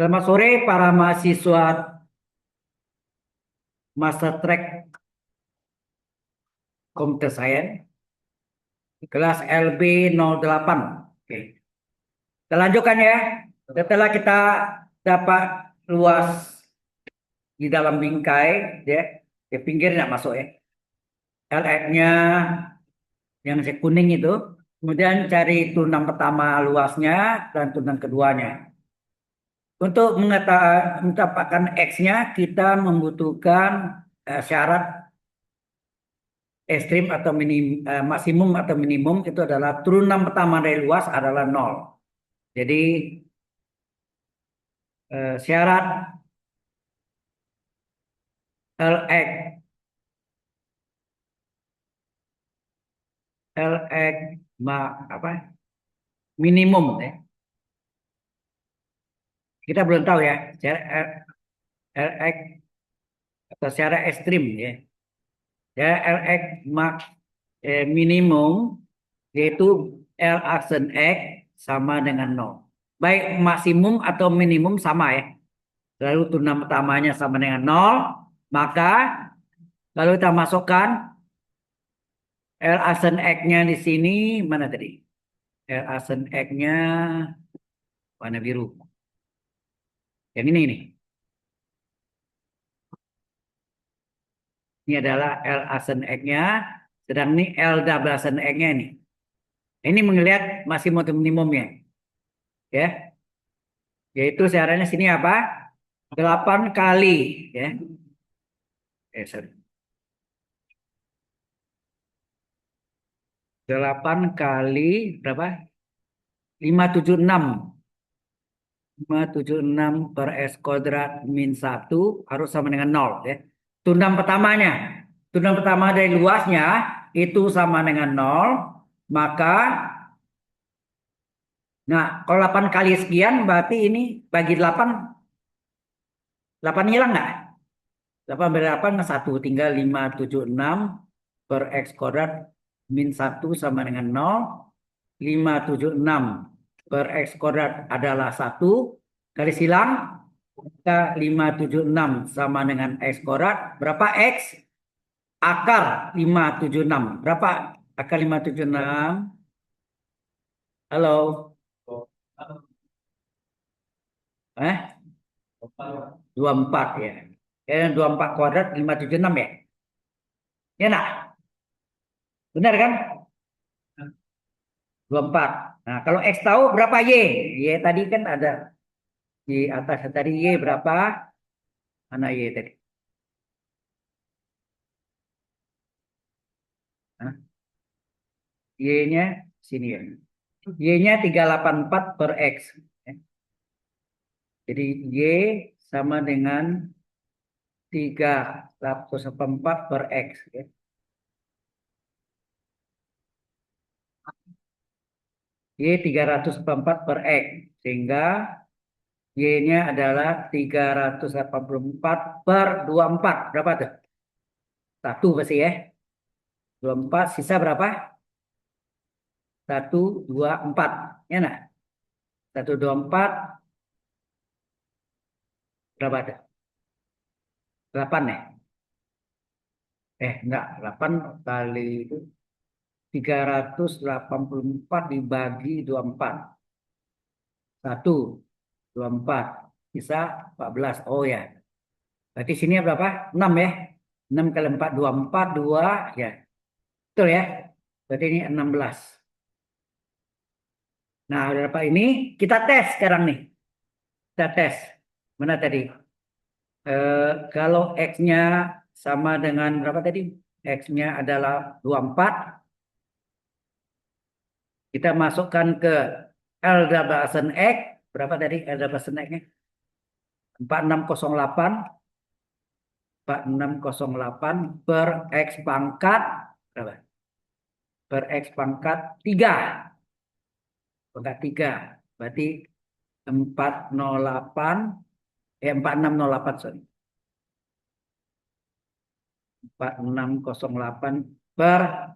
Selamat sore para mahasiswa Master Track Computer Science kelas LB08. Oke. Kita lanjutkan ya. Setelah kita dapat luas di dalam bingkai, ya, di pinggir nggak masuk ya. LX-nya yang kuning itu, kemudian cari turunan pertama luasnya dan turunan keduanya. Untuk mendapatkan X-nya, kita membutuhkan syarat ekstrim atau maksimum atau minimum itu adalah turunan pertama dari luas adalah nol. Jadi syarat Lx Lx apa minimum ya. Kita belum tahu ya syarat Lx atau syarat ekstrim ya. Ya Lx minimum yaitu L aksen X sama dengan nol. Baik maksimum atau minimum sama ya. Lalu turunan pertamanya sama dengan nol, maka kalau kita masukkan L aksen X-nya di sini mana tadi? L aksen X-nya warna biru. Yang ini nih. Ini adalah L aksen X-nya, sedang ini L double aksen X-nya ini. Ini melihat maksimum atau minimumnya. Ya, yaitu syaratnya sini apa? 8 kali ya. Sorry. 8 kali berapa? 576. 576 per S kuadrat min 1 harus sama dengan 0 ya. Turunan pertamanya. Turunan pertama dari luasnya itu sama dengan 0. Maka, nah kalau 8 kali sekian berarti ini bagi 8. 8 hilang nggak? 8 beri 8 ke 1. Tinggal 576 per X kuadrat min 1 sama dengan 0. 576 per X kuadrat adalah 1. Garis hilang. Maka 576 sama dengan X kuadrat. Berapa X? Akar 576. Berapa akar 576? Halo? Eh? 24 ya. 24 kuadrat 576 ya. Ya nak? Benar kan? 24. Nah, kalau X tahu berapa Y? Y tadi kan ada di atas tadi Y berapa? Mana Y tadi? Hah? Y-nya sini ya. Y-nya 384 per X. Jadi Y sama dengan 384 per X. Ya. Y 384 per X. Sehingga Y-nya adalah 384 per 24. Berapa tuh? 1 pasti ya. 24 sisa berapa? 124. Ya nah. 124 berapa tuh? 8 ya? Enggak. 8 kali itu 384 dibagi 24. 1, 24. Sisa 14. Oh ya. Berarti sini berapa? 6 ya. 6 kali 4, 24. 2 ya. Betul ya. Berarti ini 16. Nah, berapa ini? Kita tes sekarang nih. Kita tes. Mana tadi? Kalau X-nya sama dengan berapa tadi? X-nya adalah 24. Kita masukkan ke L double X. Berapa tadi L double X-nya? 4608. 4608 per X pangkat berapa? Per X pangkat 3. Pangkat 3. Berarti 408. 4608, sorry. 4608 per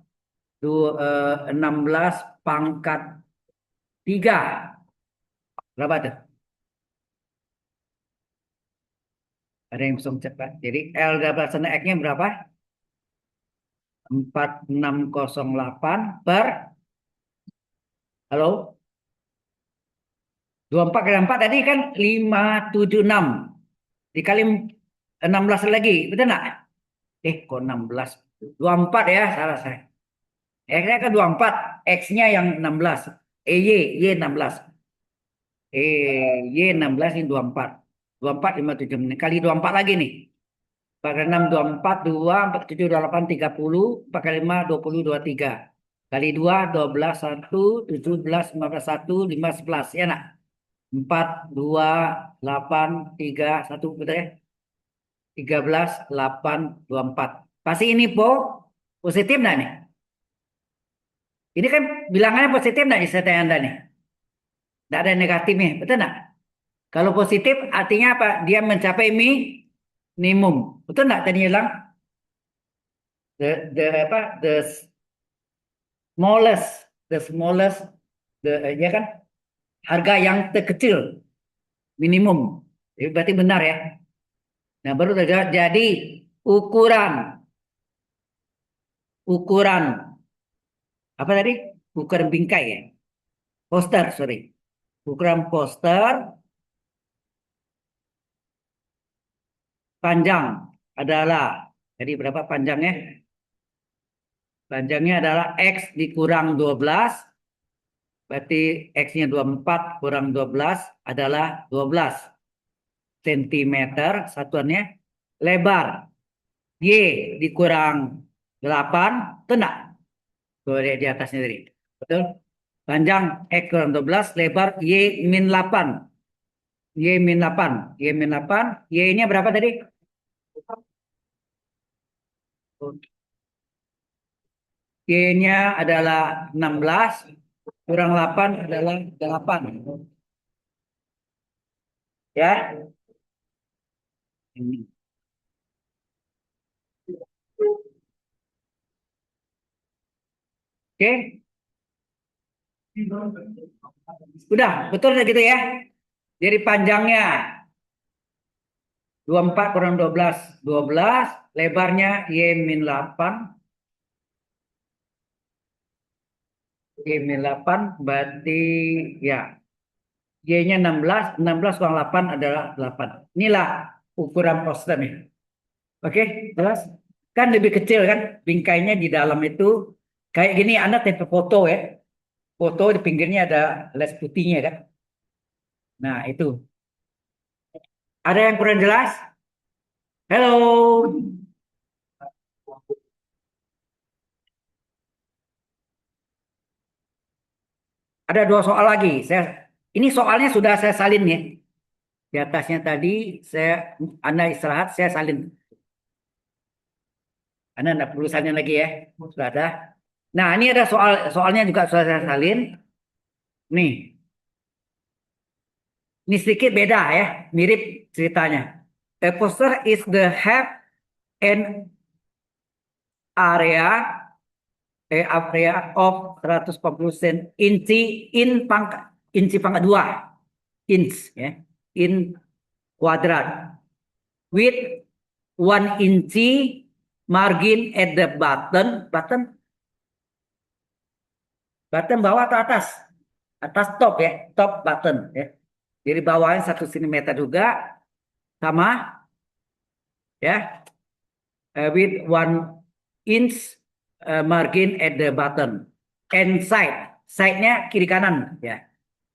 16 pangkat 3. Berapa tuh? Ada yang langsung cepat. Jadi L double sana X-nya berapa? 4608 per, halo? 24 kali 4 tadi kan 576. Dikali 16 lagi, betul nggak? Kok 16? 24 ya, salah saya. X-nya kan 24, X-nya yang 16. Y 16. Y 16 ini 24. 24, 57. Kali 24 lagi nih. 4 kali 6, 24, 2, 4, 7, 28, 30. 4 kali 5, 20, 23. Kali 2, 12, 1, 17, 15, 1, 5, 11. Ya nak? 4, 2, 8, 3, 1. Betul ya? 13, 8, 24. Pasti ini positif nggak nih? Ini kan bilangannya positif nggak di setting Anda nih? Nggak ada negatifnya, betul nggak? Kalau positif artinya apa? Dia mencapai minimum. Betul nggak tadi bilang? The smallest, the smallest, ya kan? Harga yang terkecil, minimum. Berarti benar ya. Nah, baru jadi ukuran, ukuran apa tadi? Ukuran bingkai ya. Poster, sorry. Ukuran poster panjang adalah, jadi berapa panjangnya? Panjangnya adalah X dikurang 12, berarti X-nya 24 kurang 12 adalah 12 cm satuannya. Lebar Y dikurang 8, itu enggak? Tuh di atasnya tadi. Betul? Panjang X kurang 12, lebar Y min 8. Y min 8. Y min 8. Y-nya berapa tadi? Y-nya adalah 16, kurang 8 adalah 8. Ya. Ini. Oke. Udah, betul gitu ya. Jadi panjangnya 24 kurang 12, 12. Lebarnya Y min 8. Y min 8 berarti ya. Y-nya 16, 16 kurang 8 adalah 8. Inilah ukuran poster nih. Oke, jelas? Kan lebih kecil kan, bingkainya di dalam itu kayak gini. Anda tempel foto ya, foto di pinggirnya ada les putihnya kan. Nah itu. Ada yang kurang jelas? Halo, ada dua soal lagi. Ini soalnya sudah saya salin ya. Di atasnya tadi Anda istirahat, saya salin. Anda tidak perlu salin lagi ya, sudah ada. Nah ini ada soalnya juga sudah saya salin. Nih, ini sedikit beda ya, mirip ceritanya. A poster is the have an area of 140 inci inci pangkat 2 inch ya, in kuadrat with 1 inci margin at the button bawah atau atas? Atas top ya, top button ya. Jadi bawahnya 1 cm juga sama ya, with 1 inch margin at the bottom and side-nya kiri kanan ya,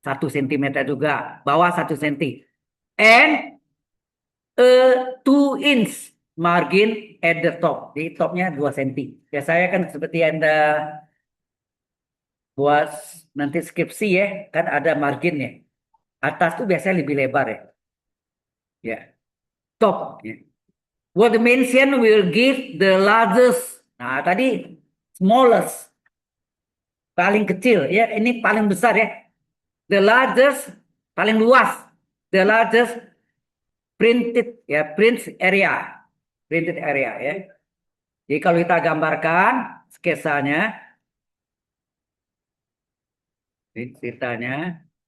1 cm juga, bawah 1 cm, and a 2 inch margin at the top, di topnya 2 cm. Ya saya kan seperti Anda buat nanti skripsi ya, kan ada marginnya. Atas tuh biasanya lebih lebar ya. Ya, top ya. What dimension will give the largest? Nah, tadi smallest, paling kecil ya. Ini paling besar ya. The largest, paling luas. The largest printed area ya. Jadi kalau kita gambarkan sketsanya,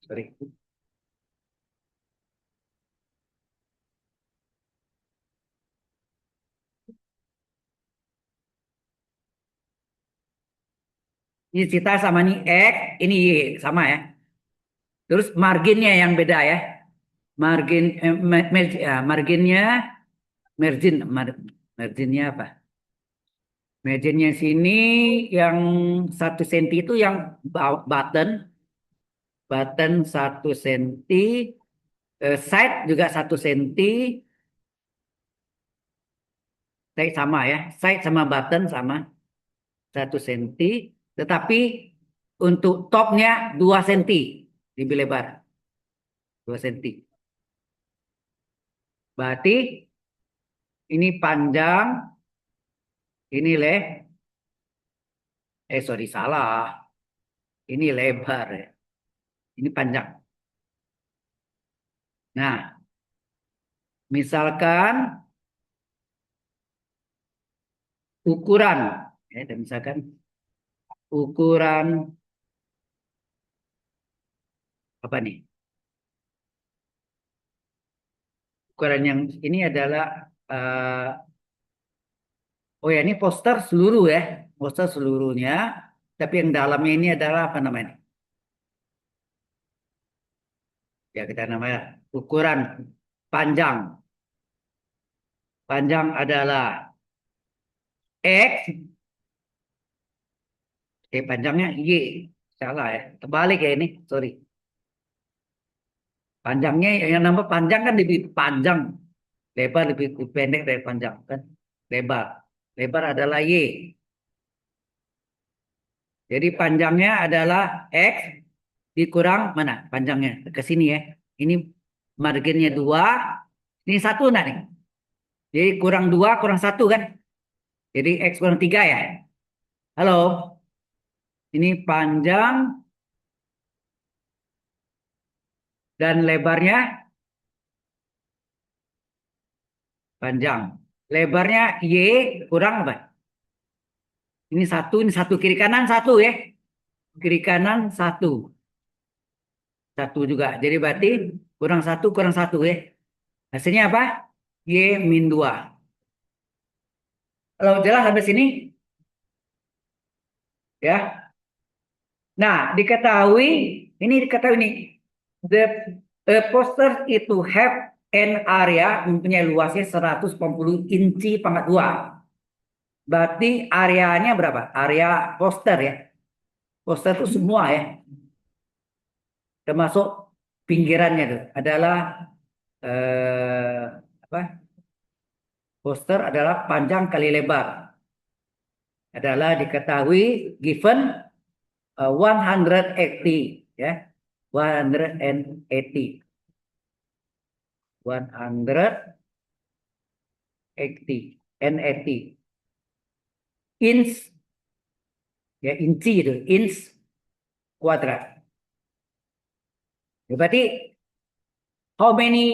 sorry. Ini cita sama nih X, ini Y sama ya. Terus marginnya yang beda ya. Marginnya marginnya apa? Marginnya sini yang 1 senti itu yang button 1 senti, side juga 1 senti, side sama ya, side sama button sama 1 senti, tetapi untuk topnya 2 senti lebih lebar, 2 senti. Berarti ini panjang, ini sorry salah, ini lebar ya, ini panjang. Nah, misalkan ukuran, ya, dan misalkan ukuran apa nih? Ukuran yang ini adalah oh ya ini poster seluruh ya, poster seluruhnya. Tapi yang dalamnya ini adalah apa namanya? Ya kita namanya ukuran panjang. Panjang adalah X, panjangnya Y. Salah ya, terbalik ya ini, sorry. Panjangnya yang nama panjang kan lebih panjang, lebar lebih pendek dari panjang kan, lebar. Lebar adalah Y. Jadi panjangnya adalah X dikurang mana? Panjangnya ke sini ya. Ini marginnya 2, ini 1 nah nih. Jadi kurang 2 kurang 1 kan? Jadi X kurang 3 ya. Halo, ini panjang dan lebarnya panjang. Lebarnya Y kurang apa? Ini satu kiri kanan 1 ya. Kiri kanan 1. 1 juga. Jadi berarti kurang 1 ya. Hasilnya apa? Y min 2. Kalau jelas sampai sini ya. Nah, ini diketahui nih. The poster itu have an area mempunyai luasnya 180 inci pangkat 2. Berarti areanya berapa? Area poster ya. Poster itu semua ya. Termasuk pinggirannya itu adalah apa? Poster adalah panjang kali lebar. Adalah diketahui given 180 ya. 180. 180 NAT inch ya, inci itu inch kuadrat. Ya, berarti how many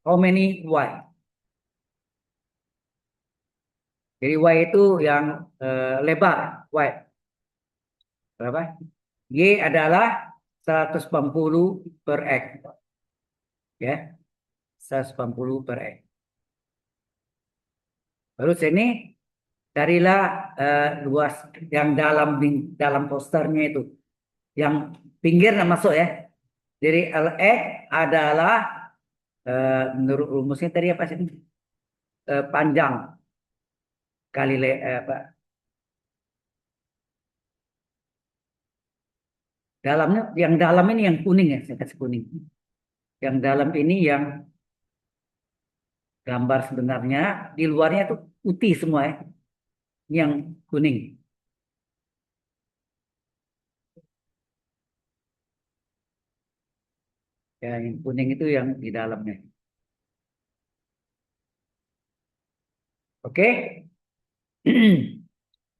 how many y. Jadi y itu yang lebar y berapa? Y adalah 180 per x ya, 180 per x. Lalu sini carilah luas yang dalam posternya itu. Yang pinggir nggak masuk ya. Jadi Lx adalah menurut rumusnya tadi apa sih? Panjang kali apa? Dalamnya yang dalam ini yang kuning ya, saya kasih kuning. Yang dalam ini yang gambar sebenarnya, di luarnya itu putih semua ya. Ini yang kuning. Ya, yang kuning itu yang di dalamnya. Oke.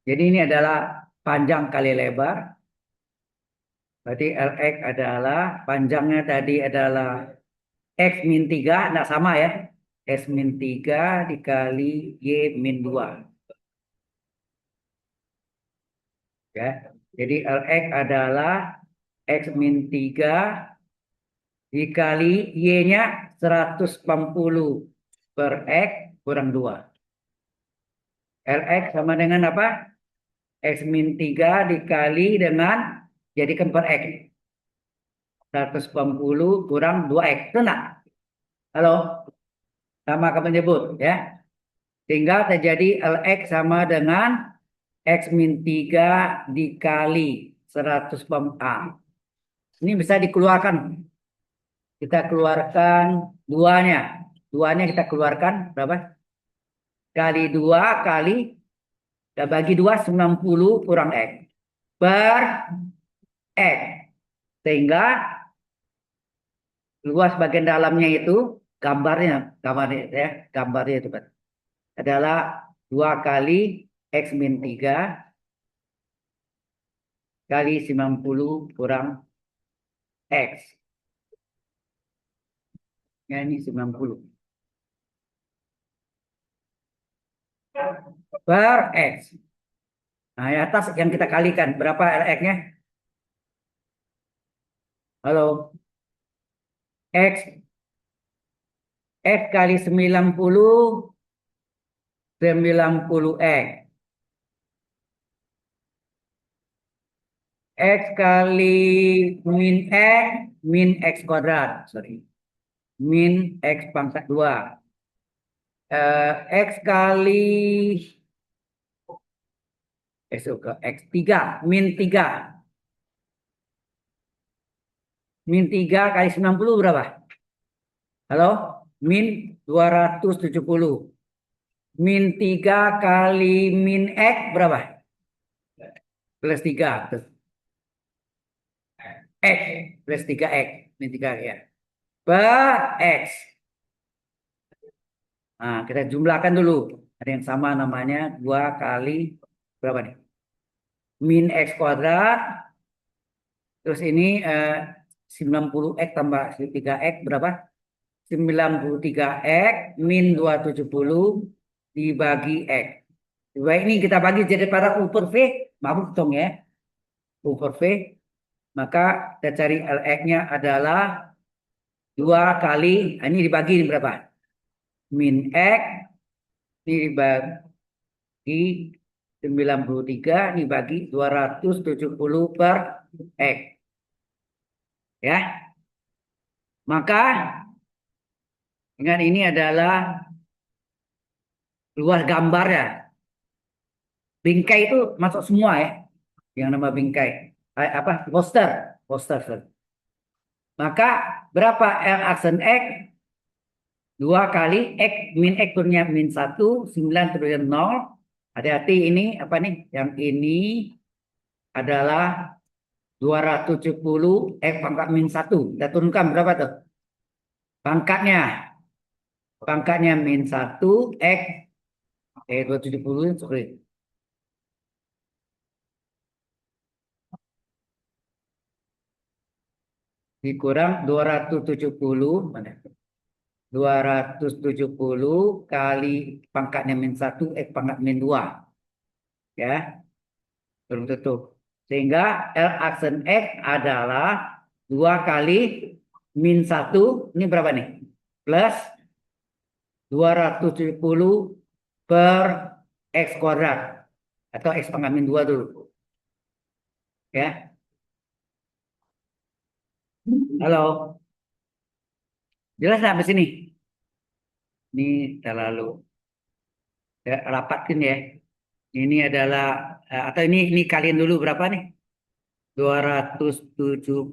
Jadi ini adalah panjang kali lebar. Berarti Lx adalah panjangnya tadi adalah X min 3, enggak sama ya. X min 3 dikali Y min 2. Ya. Jadi Lx adalah X min 3 dikali Y-nya 180 per X kurang 2. Lx sama dengan apa? X min 3 dikali dengan jadikan per X. 180 kurang 2X. Itu enggak? Halo? Sama kamu menyebut ya. Sehingga terjadi Lx sama dengan X min 3 dikali 100 A. Ini bisa dikeluarkan. Kita keluarkan duanya. Duanya kita keluarkan berapa? Kali 2 kali, kita bagi 2, 90 kurang X. Per X. Sehingga luas bagian dalamnya itu gambarnya ya, gambarnya itu kan adalah 2 kali X min 3 kali 90 kurang X. Ya, ini 90 per X. Nah, di atas yang kita kalikan berapa X-nya? Halo. X X kali 90 X. X kali min X kuadrat, sorry. Min X pangkat 2. X kali X 3, min 3. Min 3 kali 90 berapa? Halo? Min 270. Min 3 kali min X berapa? Plus 3. X plus 3X. Min 3 ya. Per X. Nah, kita jumlahkan dulu. Ada yang sama namanya 2 kali berapa nih? Min X kuadrat. Terus ini 90X tambah 3X berapa? 93X min 270 dibagi X. Baik, ini kita bagi jadi pada U per V. Maaf dong ya. U per V. Maka kita cari Lx-nya adalah 2 kali. Ini dibagi ini berapa? Min X. Ini dibagi 93. Ini bagi 270 per X. Ya. Maka dengan ini adalah luas gambar ya. Bingkai itu masuk semua ya. Yang nama bingkai. Apa? Poster. Maka berapa L aksen X? 2 kali X min X turunnya min 1. 9 turunnya 0. Hati-hati ini apa nih? Yang ini adalah 270 X pangkat min 1. Kita turunkan berapa tuh? Pangkatnya. Pangkatnya min 1 X 270 sorry. Dikurang 270 mana? 270 kali pangkatnya min 1 pangkat min 2. Ya. Belum tutup. Sehingga L aksen X adalah 2 kali min 1. Ini berapa nih? Plus 270 per X kuadrat. Atau X pangkat min 2 dulu. Ya. Halo. Jelas nggak di sini? Ini terlalu rapatkan ya. Ini adalah atau ini kalian dulu berapa nih? 270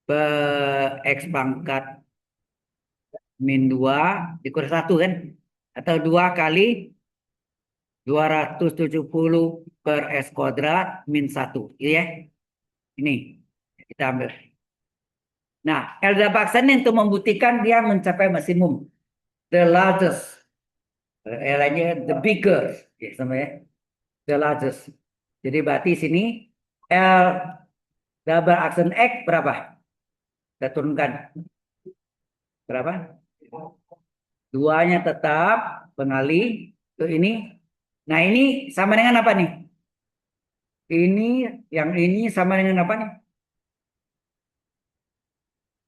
per X pangkat min 2 dikurang 1 kan? Atau 2 kali 270 per S kuadrat min 1. Iya ya? Ini kita ambil. Nah, Elda Baksan ini untuk membuktikan dia mencapai maksimum. The largest. Lainnya the bigger. Ya, sama ya. The largest. Jadi berarti sini L double aksen X berapa? Kita turunkan. Berapa? Duanya tetap pengalih ke ini. Nah, ini sama dengan apa nih? Ini yang ini sama dengan apa nih?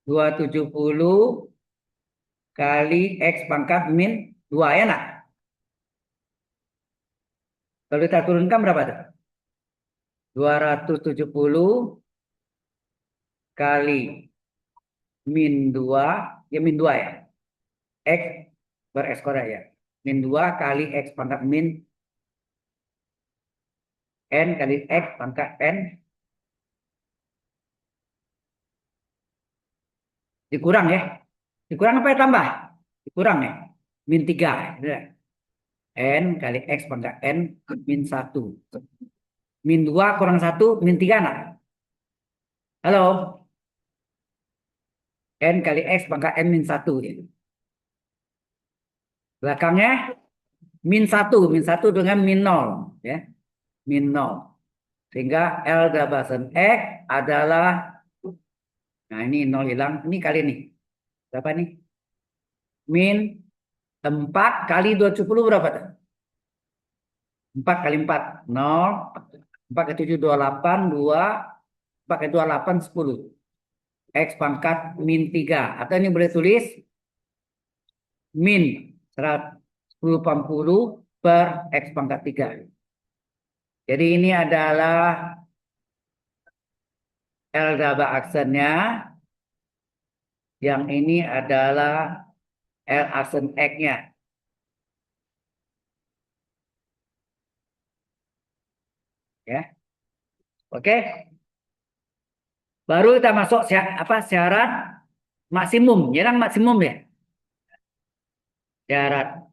270 kali X pangkat min 2 ya nak? Kalau kita turunkan berapa tuh? 270 kali min 2, ya min 2 ya. X per X kuadrat ya. Min 2 kali X pangkat min N kali X pangkat N dikurang ya. Dikurang apa ya tambah? Dikurang ya. Min 3. Ya. N kali X pangkat N min 1. Min 2 kurang 1 min 3 nak? Halo? N kali X pangkat N min 1. Ya. Belakangnya min 1 dengan min 0. Ya. Min 0. Sehingga L Dabasan X adalah, nah ini 0 hilang, ini kali ini. Berapa nih? Min 4 kali 20 berapa tuh? 4 kali 4, 0. 4 kali 7, 28, 2. 4 kali 28, 10. X pangkat min 3. Atau ini boleh tulis min 1080 per X pangkat 3. Jadi ini adalah L daba aksennya. Yang ini adalah L aksen X-nya. Ya. Oke. Baru kita masuk syarat maksimum. Jarang maksimum ya. Syarat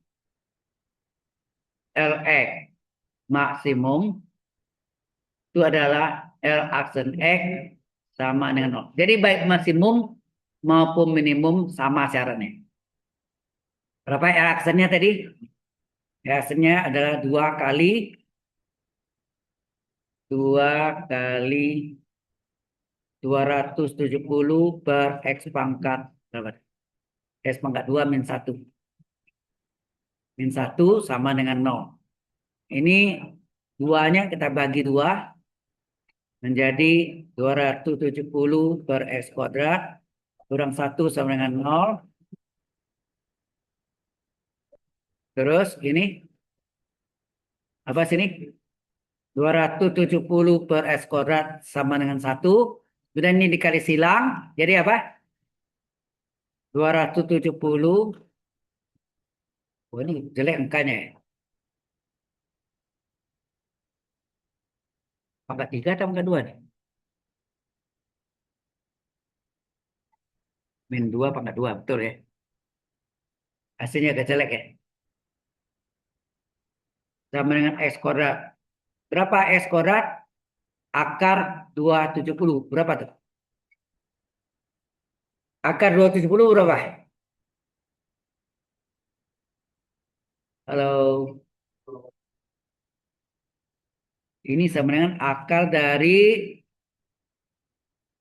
Lx maksimum itu adalah L aksen X sama dengan 0. Jadi baik maksimum maupun minimum sama syaratnya. Berapa L aksennya tadi? L aksennya adalah 2 kali 270 per X pangkat berapa? X pangkat 2 min 1. Min 1 sama dengan 0. Ini duanya kita bagi 2 menjadi 270 per X kuadrat kurang 1 sama dengan 0. Terus ini apa sini? 270 per X kuadrat sama dengan 1. Sudah ini dikali silang. Jadi apa? 270. Oh ini jelek angkanya ya. Pangkat 3 atau pangkat 2 nih? Min 2 pangkat 2. Betul ya. Hasilnya agak jelek ya. Sama dengan X kuadrat. Berapa X kuadrat? Akar 270. Berapa tuh? Akar 270 berapa? Halo. Ini sama dengan akar dari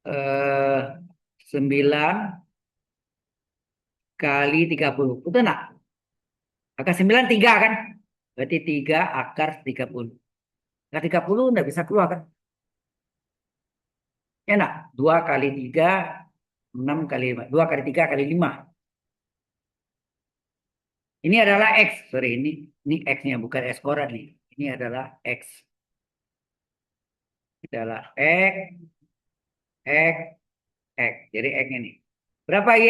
9 kali 30. Betul enggak? Akar 9 3 kan? Berarti 3 akar 30. Akar 30 enggak bisa keluar kan? Ya enggak? 2 kali 3, 6 kali 5. 2 kali 3 kali 5. Ini adalah X. Sorry, ini X-nya bukan X kuadrat nih. Ini adalah X. Ini adalah X, X, X. Jadi X-nya nih. Berapa Y?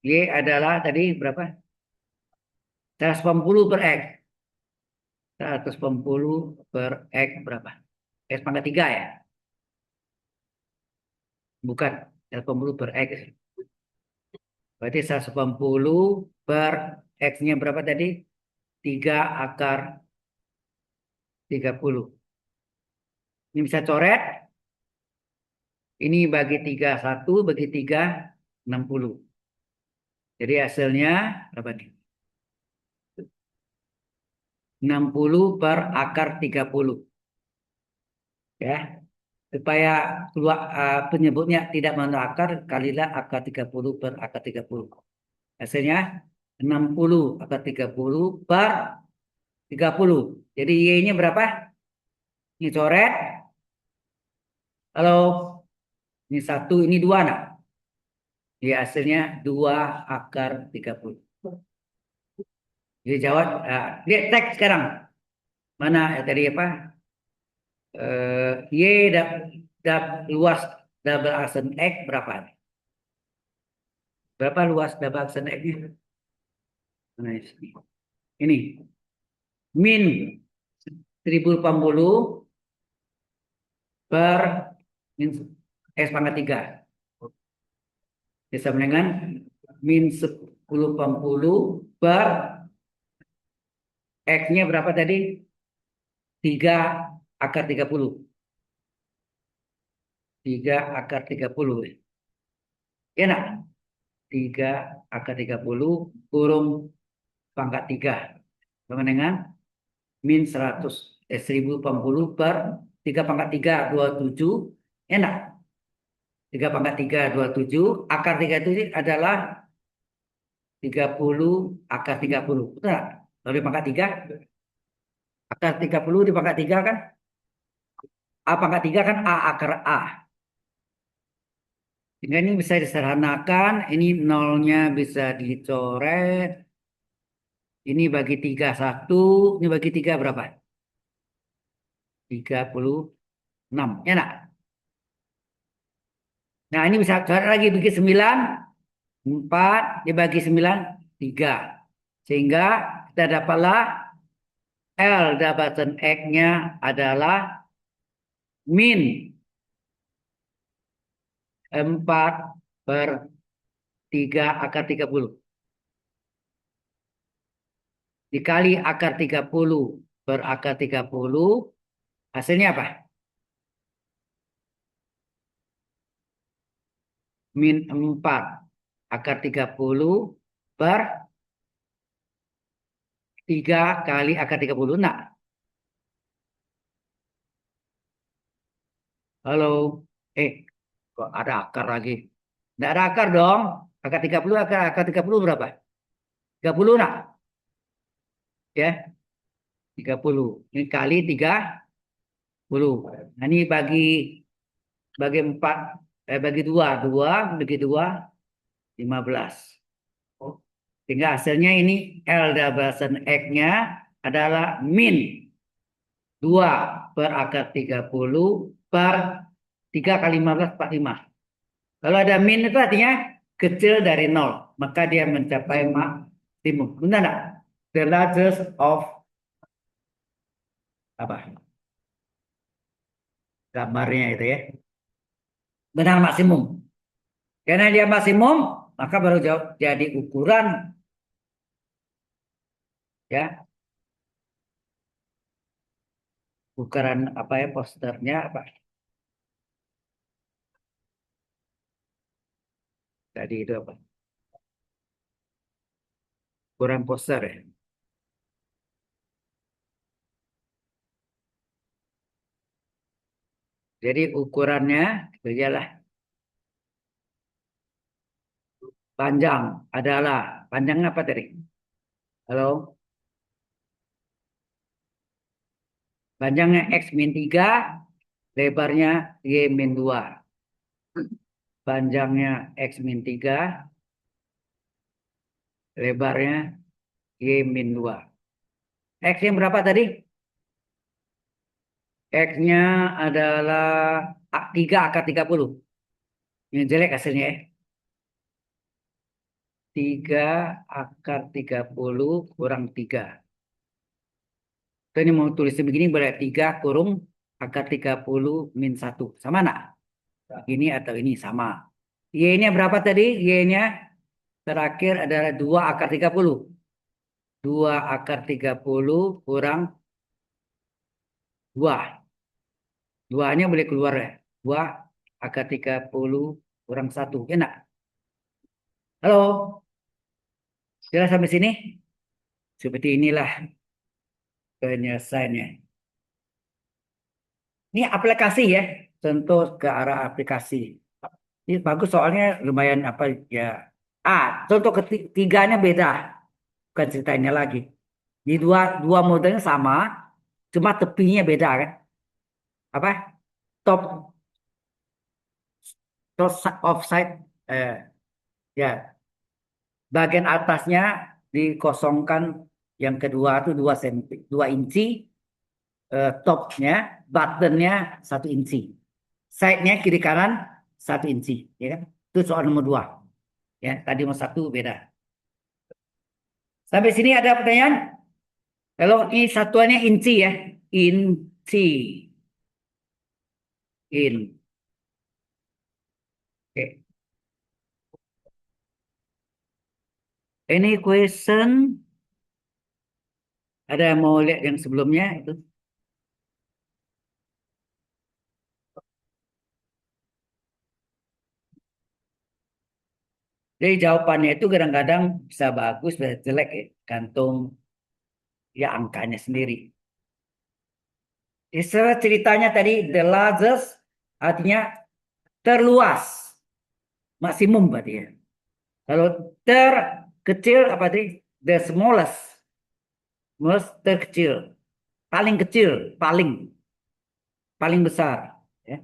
Y adalah tadi berapa? 180 per X. 180 per X berapa? X pangkat 3 ya? Bukan. 180 per X. Berarti 180 per X-nya berapa tadi? 3 akar 30. Ini bisa coret. Ini bagi 3, 1 bagi 3, 60. Jadi hasilnya berapa nih? 60 per akar 30. Ya. Supaya keluar penyebutnya tidak mengandung akar, kalilah akar 30 per akar 30. Hasilnya 60 akar 30 per 30. Jadi Y-nya berapa? Ini coret. Halo. Ini 1, ini 2 nak. Jadi hasilnya 2 akar 30. Jadi jawab, lihat teks sekarang. Mana tadi apa? Y luas double aksen X berapa? Berapa luas double aksen X-nya? Mana ini? Ini min 1080 per min X pangkat 3. Sama dengan min 1080 per X-nya berapa tadi? 3 akar 30. 3 akar 30. Ya nak? 3 akar 30 kurung pangkat 3. Sama dengan min 1080 per 3 pangkat 3, 27. Enak. 3 pangkat 3, 27. Akar 3 itu adalah 30 akar 30. Betul nggak? Lalu pangkat 3. Akar 30 di pangkat 3 kan? A pangkat 3 kan A akar A. Sehingga ini bisa disederhanakan. Ini nolnya bisa dicoret. Ini bagi 3, 1. Ini bagi 3 berapa? 36. Enak. Nah ini bisa coret lagi. Bagi 9. 4 dibagi 9, 3. Sehingga kita dapatlah L dapatan X-nya adalah min 4 per 3 akar 30. Dikali akar 30 per akar 30, hasilnya apa? Min 4 akar 30 per 3 kali akar 30. Nah, halo. Kok ada akar lagi? Tidak ada akar dong. Akar 30, akar 30 berapa? 30 nak? Ya, 30. Ini kali 30. Nah, ini bagi 4, bagi 2. 2 bagi 2, 15. Sehingga hasilnya ini L balasan X-nya adalah min 2 per akar 30 per 3 kali 15, 45. Kalau ada min itu artinya kecil dari 0. Maka dia mencapai maksimum. Benar nggak? The largest of apa? Gambarnya itu ya. Benar maksimum. Karena dia maksimum, maka baru jadi ukuran ya. Ukuran apa ya posternya apa? Tadi itu apa? Ukuran poster ya. Jadi ukurannya ialah panjang adalah panjangnya apa tadi? Halo, panjangnya X min 3, lebarnya Y min 2. Panjangnya X min 3, lebarnya Y min 2. X yang berapa tadi? X-nya adalah 3 akar 30. Yang jelek hasilnya ya. 3 akar 30 kurang 3. Kita ini mau tulis begini berarti 3 kurung akar 30 min 1. Sama nak? Ini atau ini sama. Y-nya berapa tadi? Y-nya terakhir adalah 2 akar 30. 2 akar 30 kurang 2. 2-nya boleh keluar ya. 2 akar 30 kurang 1. Enak. Halo, jelas sampai sini? Seperti inilah penyelesaiannya. Ini aplikasi ya. Tentu ke arah aplikasi. Ini bagus soalnya lumayan apa ya. Contoh ketiganya beda. Bukan ceritanya lagi. Di dua modelnya sama, cuma tepinya beda kan. Apa? Top, offside, ya bagian atasnya dikosongkan, yang kedua itu 2 inci, topnya, buttonnya 1 inci. Side-nya kiri kanan 1 inci, ya kan? Itu soal nomor 2. Ya, tadi nomor 1 beda. Sampai sini ada pertanyaan? Kalau ini satuannya inci ya, inci, in. Oke. Any question? Ada yang mau lihat yang sebelumnya itu? Jadi jawabannya itu kadang-kadang bisa bagus, bisa jelek ya, gantung ya angkanya sendiri. Istilah ceritanya tadi the largest artinya terluas, maksimum berarti ya. Kalau terkecil apa tadi? The smallest, smallest terkecil, paling kecil, paling paling besar. Ya.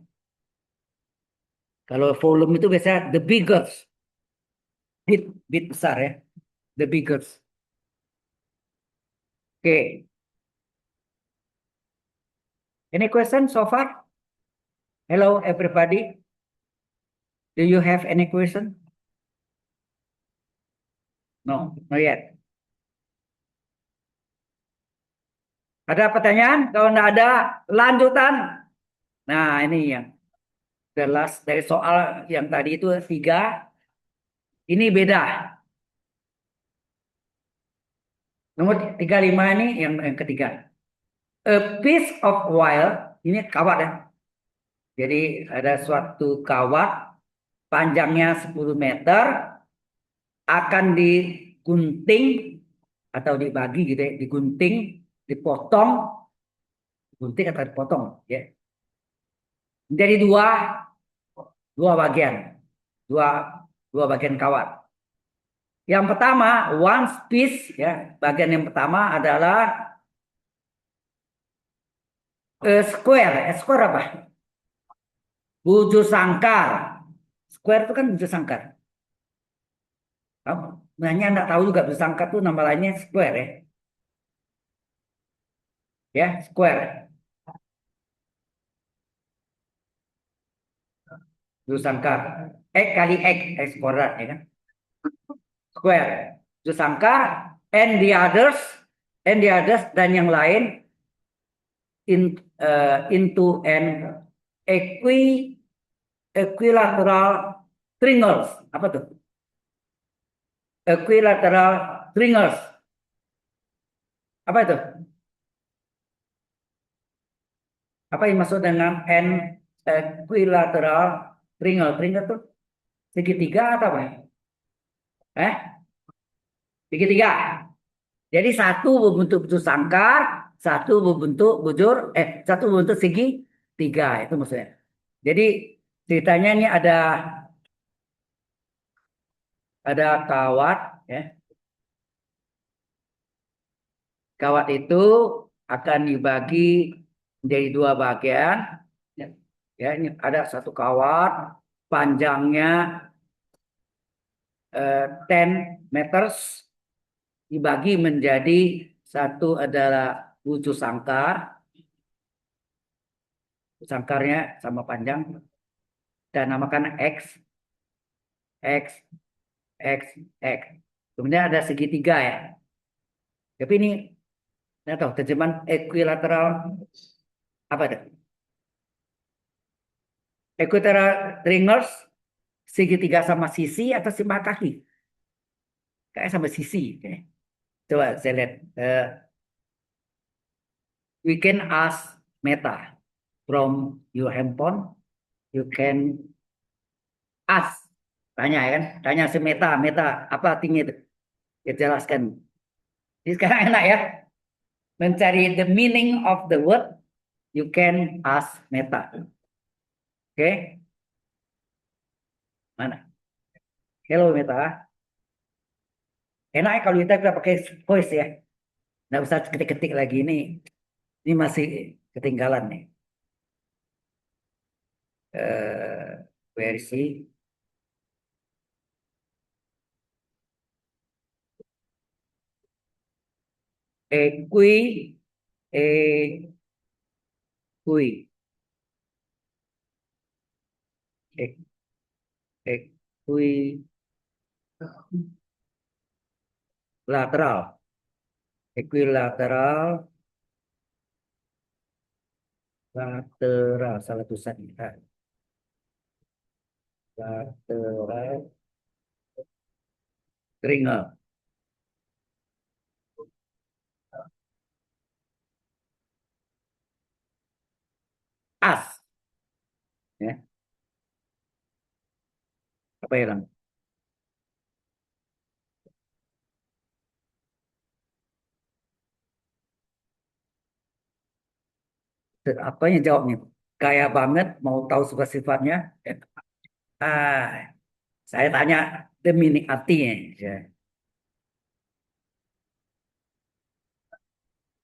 Kalau volume itu biasanya the biggest, bit bit besar ya, the biggest. Oke, any question so far? Hello everybody, do you have any question? No, not yet. Ada pertanyaan? Kalau nggak ada, lanjutan. Nah, ini yang jelas dari soal yang tadi itu 3, ini beda. Nomor 35 ini yang ketiga. A piece of wire, ini kawat ya. Jadi ada suatu kawat panjangnya 10 meter akan digunting atau dibagi gitu ya, digunting, dipotong, gunting atau dipotong ya. Jadi dua dua bagian, dua dua bagian kawat. Yang pertama, one piece ya, bagian yang pertama adalah square. Square apa? Bujur sangkar. Square itu kan bujur sangkar. Kamu nanya enggak tahu juga bujur sangkar itu nama lainnya square ya. Ya, square. Bujur sangkar. X kali X, X kuadrat ya kan. Square. Bujur sangkar and the others dan yang lain into an equilateral triangles. Apa tuh? Equilateral triangles. Apa itu? Apa yang maksud dengan n equilateral triangle? Triangle itu segitiga atau apa? Eh, segitiga. Jadi satu berbentuk bujur sangkar, satu berbentuk segitiga itu maksudnya. Jadi ceritanya ini ada kawat ya. Kawat itu akan dibagi menjadi 2 bagian. Ya, ini ada satu kawat panjangnya 10 meters dibagi menjadi satu adalah wujud sangkar, sangkarnya sama panjang dan namakan X, X, X, X. Kemudian ada segitiga ya. Tapi ini nggak tahu terjemahan equilateral apa itu? Equilateral triangles segitiga sama sisi atau sama kaki? Kayak sama sisi. Oke. Coba saya lihat. We can ask Meta from your handphone. You can ask. Tanya ya kan? Tanya si Meta. Meta apa artinya itu? Dia jelaskan. Jadi sekarang enak ya. Mencari the meaning of the word. You can ask Meta. Oke. Mana? Hello Meta. Enak ya kalau kita pakai voice ya. Nggak usah ketik-ketik lagi ini. Ini masih ketinggalan nih. Versi equi, Equi, equi, equilateral, equilateral, lateral, salah tulisan ya. Lateral, triangle, as, ya, apa ya, Bang? Apanya jawabnya? Kayak banget, mau tahu suka sifatnya? Eh, Ah, saya tanya the meaning artinya. Ya.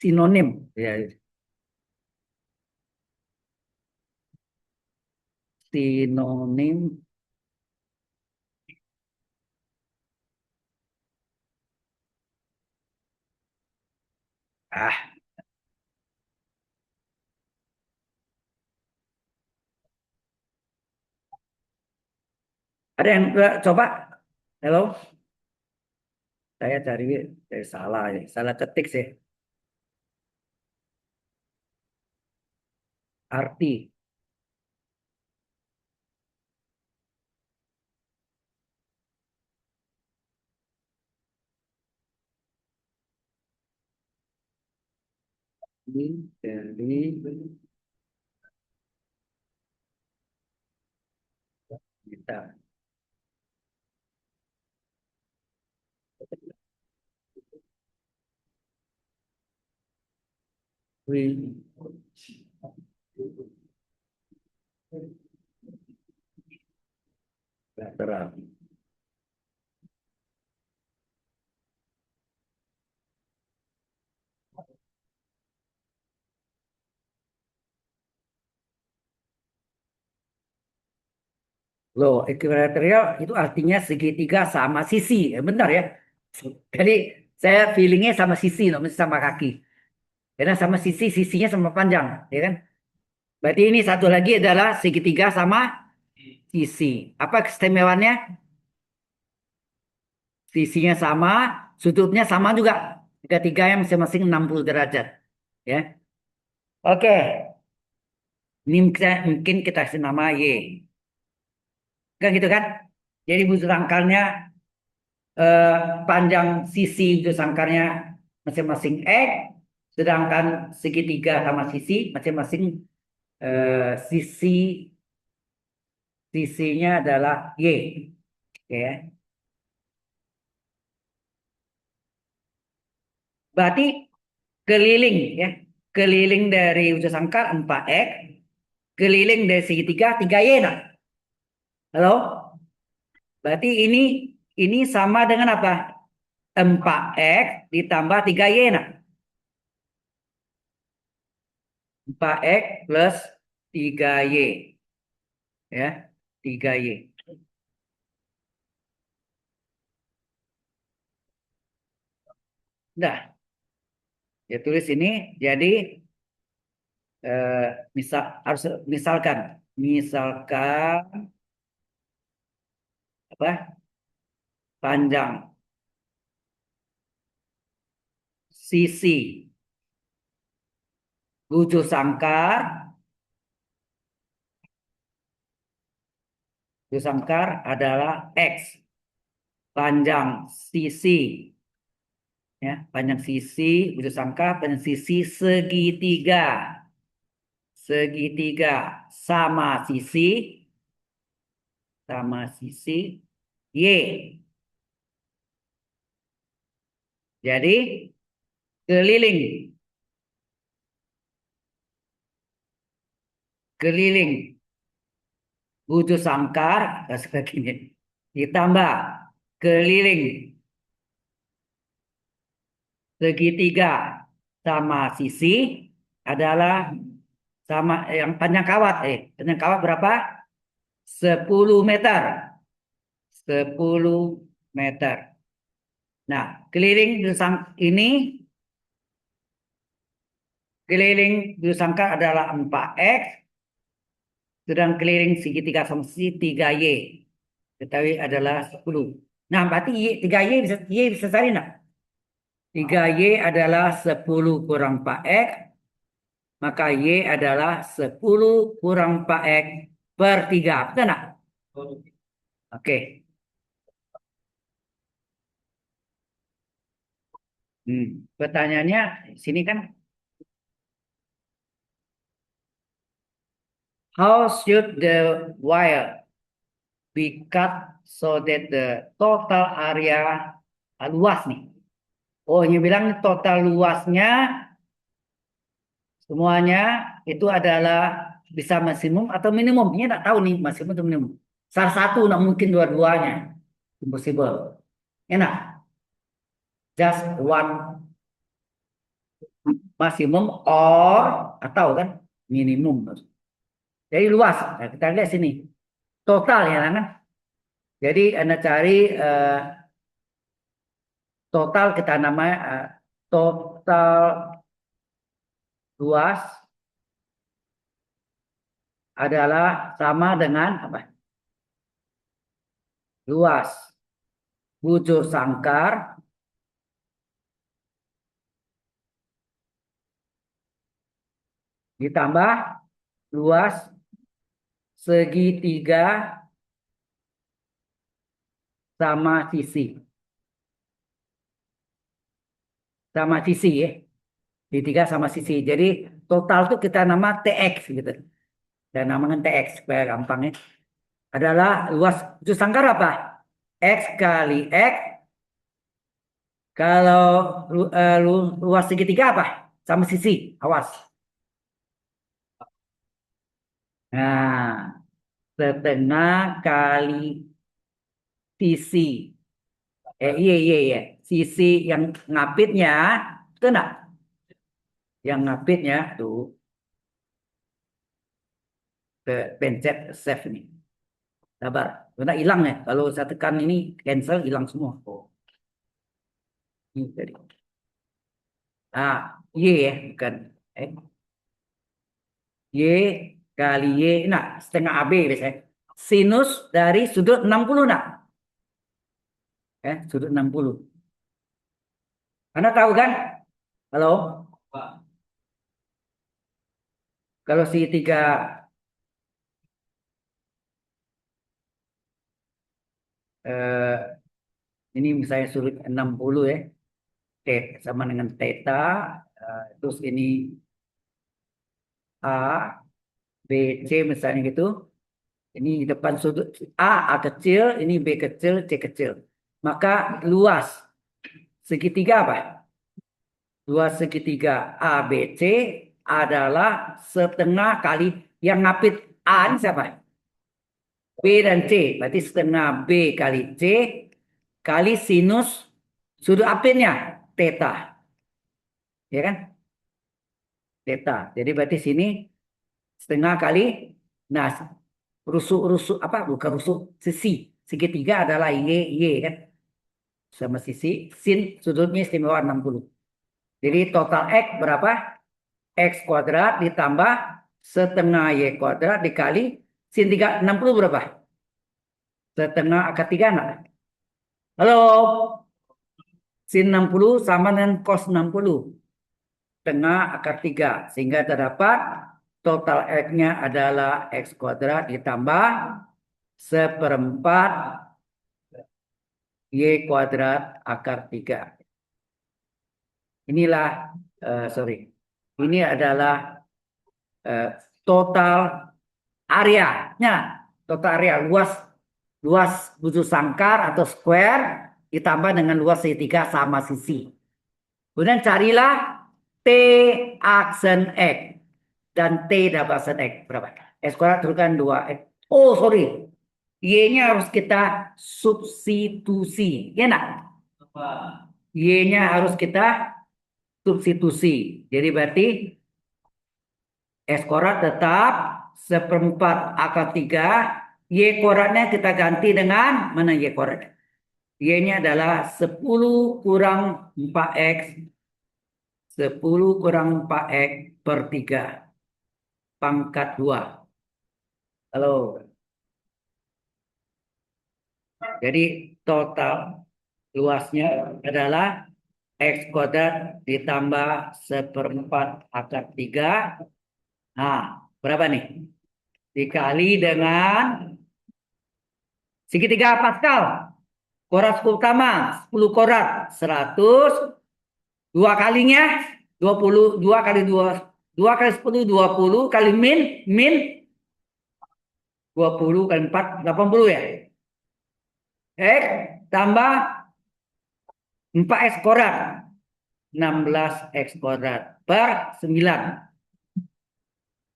Sinonim. Ya, sinonim. Ah, ada yang coba? Halo, saya cari salah ya, salah ketik sih. Arti. Ini dari kita. Wih, lateral. Loh, equatorial itu artinya segitiga sama sisi. Benar ya? Jadi saya feelingnya sama sisi, namanya sama kaki. Karena sama sisi, sisinya sama panjang, ya kan? Berarti ini satu lagi adalah segitiga sama sisi. Apa keistimewaannya? Sisinya sama, sudutnya sama juga. Tiga-tiganya masing-masing 60 derajat. Ya. Oke, ini mungkin kita kasih nama Y. Kan gitu kan? Jadi butuh sangkarnya eh, panjang sisi butuh sangkarnya masing-masing X, sedangkan segitiga sama sisi masing-masing sisi sisinya adalah Y. Ya. Berarti keliling ya. Keliling dari ujung sangkar 4X, keliling dari segitiga 3Y. Nah. Halo? Berarti ini sama dengan apa? 4X ditambah 3Y. Nah. 4X plus 3Y. Ya. 3Y. Nah, ya tulis ini. Jadi eh, harus misalkan apa? Panjang sisi ujung sangkar, adalah X. Panjang sisi ya, panjang sisi ujung sangkar, panjang sisi segitiga. Segitiga sama sisi Y. Jadi keliling keliling ujung sangkar seperti ini ditambah keliling segitiga sama sisi adalah sama yang panjang kawat berapa? 10 meter. 10 meter. Nah, keliling ini keliling bujur sangkar adalah 4x, sedang keliling segitiga sama sisi 3y. Ketahui adalah 10. Nah, berarti 3y bisa cari enggak? 3y adalah 10 kurang 4x, maka y adalah 10 kurang 4x per 3. Betul enggak? Oke. Pertanyaannya sini kan, how should the wire be cut so that the total area luas nih? Oh, ini bilang total luasnya semuanya itu adalah bisa maksimum atau minimum. Ini nggak tahu nih maksimum atau minimum. Salah satu, nggak mungkin dua-duanya. Impossible. Enak. Just one maksimum or atau kan minimum. Jadi luas. Nah, kita lihat sini. Total ya kan. Jadi Anda cari total, kita namanya total luas adalah sama dengan apa? Luas bujur sangkar ditambah luas segitiga sama sisi. Sama sisi ya. Segitiga sama sisi. Jadi total itu kita nama TX gitu. Dan namakan TX supaya gampang ya. Adalah luas bujur sangkar apa? X kali X. Kalau luas segitiga apa? Sama sisi. Awas. Nah, setengah kali sisi. Iya, iya, iya. Sisi yang ngapitnya, itu enggak? Yang ngapitnya, tuh, pencet save nih. Sabar. Karena hilang ya. Kalau saya tekan ini, cancel, hilang semua. Oh, ini tadi. Ah, Y ya, bukan. Eh, Y kali Y, nah, setengah AB biasanya. Sinus dari sudut 60, nak. Sudut 60. Anda tahu kan? Halo? Kalau segitiga eh, ini misalnya sudut 60 ya. Sama dengan theta. Terus ini A, B, C misalnya gitu. Ini depan sudut A kecil, ini B kecil, C kecil. Maka luas segitiga apa? Luas segitiga ABC adalah setengah kali yang ngapit A ini siapa? B dan C. Berarti setengah B kali C kali sinus sudut apitnya theta. Ya kan? Theta. Jadi berarti sini setengah kali, nah, rusuk apa? Bukan rusuk, sisi. Segitiga adalah Y kan? Sama sisi, sin sudutnya istimewa 60. Jadi total X berapa? X kuadrat ditambah setengah Y kuadrat dikali sin 60 berapa? Setengah akar 3 enggak? Halo? Sin 60 sama dengan cos 60. Tengah akar 3. Sehingga terdapat total X-nya adalah X kuadrat ditambah seperempat Y kuadrat akar 3. Inilah, sorry. Ini adalah eh, total area-nya. Total area luas bujur sangkar atau square ditambah dengan luas segitiga sama sisi. Kemudian carilah T aksen X dan T double aksen X berapa? X kuadrat turunkan 2X. Oh, sorry. Y-nya harus kita substitusi. Ya enggak? Y-nya harus kita substitusi. Jadi berarti S kuadrat tetap seperempat akar 3. Y kuadratnya kita ganti dengan mana Y kuadrat? Y-nya adalah 10 kurang 4X. 10 kurang 4X per 3 pangkat 2. Halo. Jadi total luasnya adalah X kuadrat ditambah 1/4 akar 3. Nah, berapa nih? Dikali dengan segitiga Pascal. Korat utama 10 korat 100. Dua kalinya 20. 2 kali 2. 2 kali 10 20 kali min 20 kali 4 80 ya. X tambah 4X kuadrat 16X kuadrat per 9.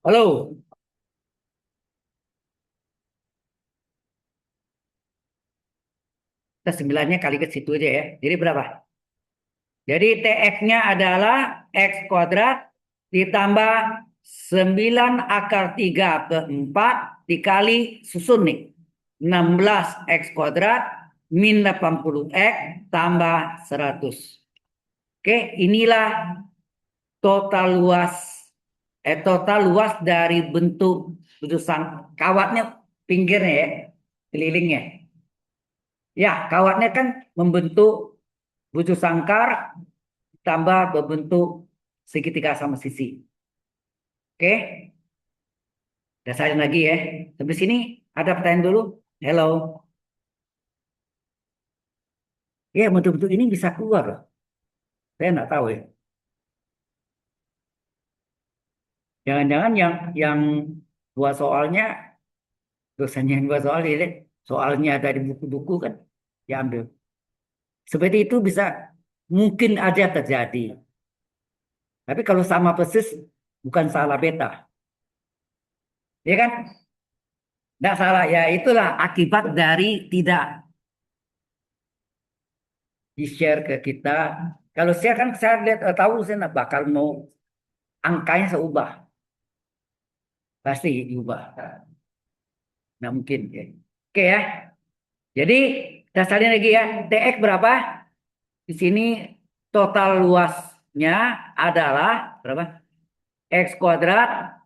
Halo. Kita 9-nya kali ke situ aja ya. Jadi berapa? Jadi TX-nya adalah X kuadrat ditambah 9 akar 3 ke 4 dikali susun nih. 16X kuadrat min 80X tambah 100. Oke, inilah total luas dari bentuk letusan kawatnya pinggirnya ya, kelilingnya. Ya, kawatnya kan membentuk bujur sangkar tambah berbentuk segitiga sama sisi. Oke, udah salin lagi ya. Sampai sini ada pertanyaan dulu? Hello. Ya, bentuk-bentuk ini bisa keluar loh. Saya nggak tahu ya. Jangan-jangan yang buat soalnya, dosennya yang buat soal ini, soalnya ada di buku-buku kan, diambil. Seperti itu bisa mungkin aja terjadi. Tapi kalau sama persis, bukan salah beta. Ya kan? Nggak salah. Ya itulah akibat dari tidak di-share ke kita. Kalau share kan saya lihat tahu saya nggak bakal mau angkanya saya ubah. Pasti diubah. Nggak mungkin. Ya. Oke ya. Jadi dasarnya lagi ya. TX berapa? Di sini total luasnya adalah berapa? X kuadrat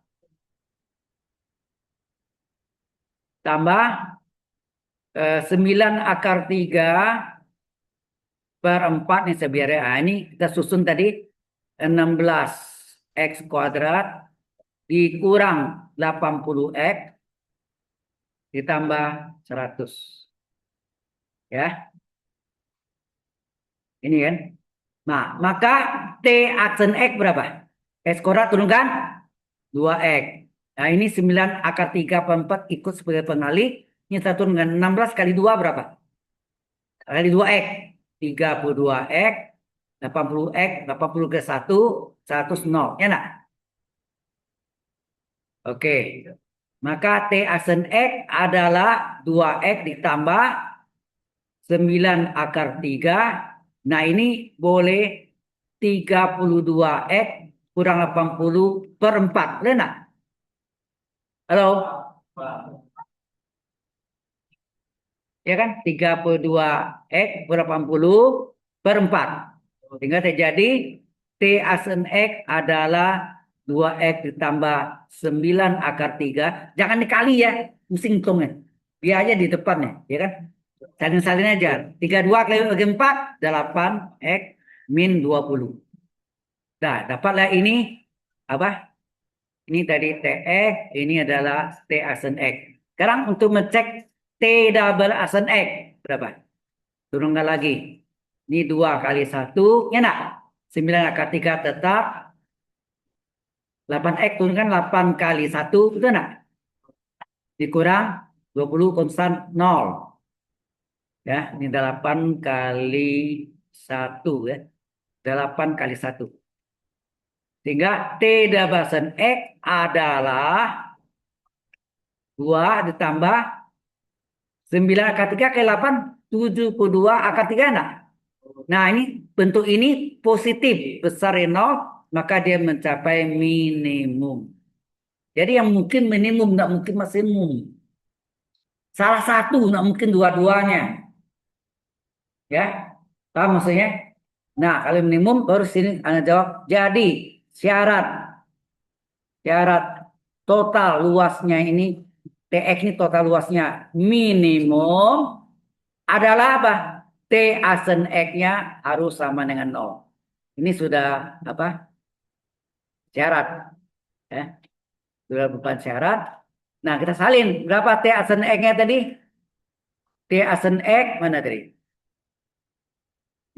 tambah 9 akar 3 per 4 nih sebiarnya. Nah, ini kita susun tadi 16 X kuadrat dikurang 80 X ditambah 100. Ya, ini kan. Nah, maka T aksen X berapa? X kuadrat turunkan 2X. Nah, ini 9 akar 3 per 4 ikut sebagai pengalih. Ini satu dengan 16 kali 2 berapa? Kali 2X. 32X. 80X. 80 ke 1. 100 0. Ya enggak? Oke. Maka T aksen X adalah 2X ditambah 9 akar 3. Nah, ini boleh 32X kurang 80 per 4. Boleh enggak? Halo? Ya kan? 32X per 80 per 4. Sehingga terjadi T aksen X adalah 2X ditambah 9 akar 3. Jangan dikali ya, pusing hitungnya. Biar aja di depannya, ya kan? Salin-salin aja. 32 kali bagi 4, 8X min 20. Nah, dapatlah ini apa? Ini tadi TX, ini adalah T aksen X. Sekarang untuk ngecek T double aksen X, berapa? Turunkan lagi. Ini 2 kali 1, ya nak? 9 akar 3 tetap. 8X turunkan 8 kali 1, betul nak? Dikurang 20 konstan 0. Ya, ini 8 kali 1 ya. 8 kali 1. Sehingga T dabasan X adalah 2 ditambah 9 akar 3 kali 8, 72 akar 3 enggak? Nah, ini bentuk ini positif, besar 0, maka dia mencapai minimum. Jadi yang mungkin minimum, enggak mungkin maksimum. Salah satu, enggak mungkin dua-duanya. Ya, paham maksudnya? Nah, kalau minimum baru sini Anda jawab. Jadi syarat Syarat total luasnya ini, TX ini total luasnya minimum adalah apa? T asen X-nya harus sama dengan 0. Ini sudah apa? Syarat. Ya. Sudah bukan syarat. Nah, kita salin. Berapa T asen X-nya tadi? T asen X mana tadi?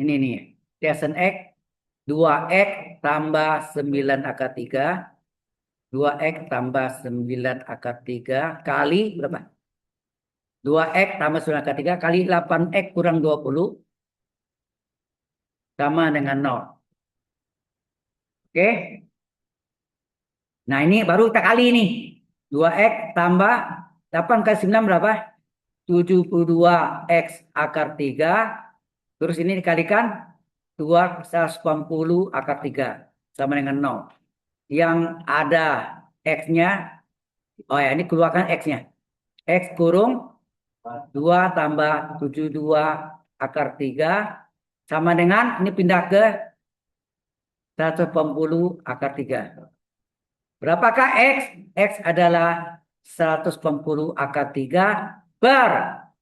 Ini nih. T asen X 2X tambah 9 akar 3. 2X tambah 9 akar 3 kali berapa? 2X tambah 9 akar 3 kali 8X kurang 20 sama dengan 0. Oke. Nah, ini baru kita kali nih. 2X tambah 8 kali 9 berapa? 72X akar 3. Terus ini dikalikan 280 akar 3 sama dengan 0. Yang ada X-nya, oh ya, ini keluarkan X-nya. X kurung 2 tambah 72 akar 3 sama dengan, ini pindah ke 180 akar 3. Berapakah X? X adalah 180 akar 3 per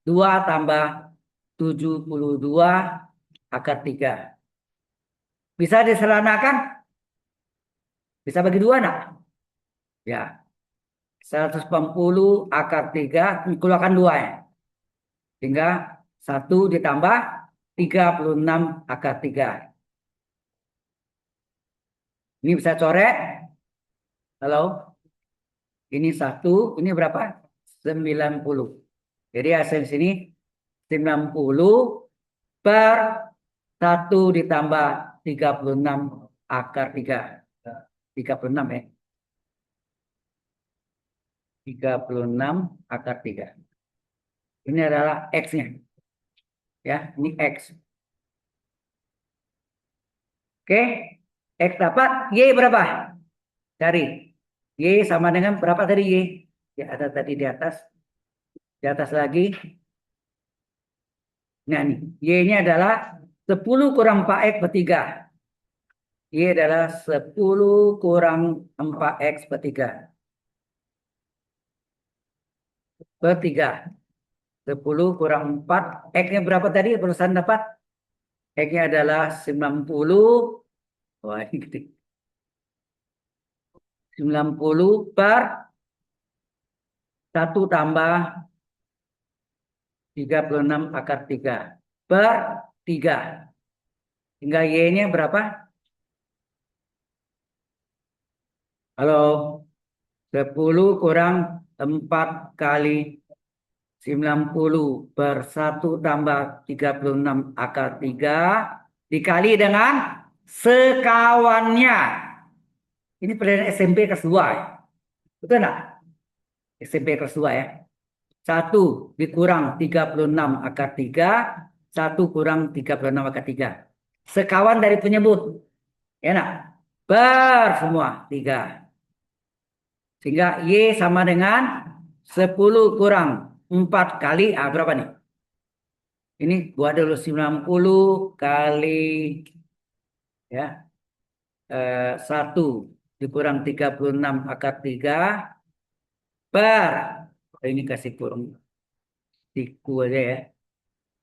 2 tambah 72 akar 3. Bisa disederhanakan? Bisa bagi 2 nak? Ya, 180 akar 3 keluarkan 2 ya. Sehingga 1 ditambah 36 akar 3. Ini bisa coret. Halo? Ini 1, ini berapa? 90. Jadi hasil sini 90 per 1 ditambah 36 akar 3. 36 ya. 36 akar 3. Ini adalah X-nya. Ya, ini X. Oke. X dapat, Y berapa? Cari. Y sama dengan berapa tadi Y? Ya, ada tadi di atas. Di atas lagi. Nah, nih. Y-nya adalah 10 kurang 4X per 3. Y adalah 10 kurang 4X per 3. Per 3. 10 kurang 4. X-nya berapa tadi? Perusahaan dapat? X-nya adalah 90. Wah, ini gede. 90 per 1 tambah 36 akar 3. Per 3. Hingga Y-nya berapa? Halo? 10 kurang 4 kali 90 per 1 tambah 36 akar 3 dikali dengan sekawannya. Ini pelajaran SMP kelas 2 ya. Betul enggak? SMP kelas 2 ya. 1 dikurang 36 akar 3, 1 kurang 36 akar 3. Sekawan dari penyebut. Ya enggak? Per semua 3. Sehingga Y sama dengan 10 kurang 4 kali, berapa nih? Ini buat dulu 90 kali ya 1 dikurang 36 akar 3 per, ini kasih kurung siku aja ya.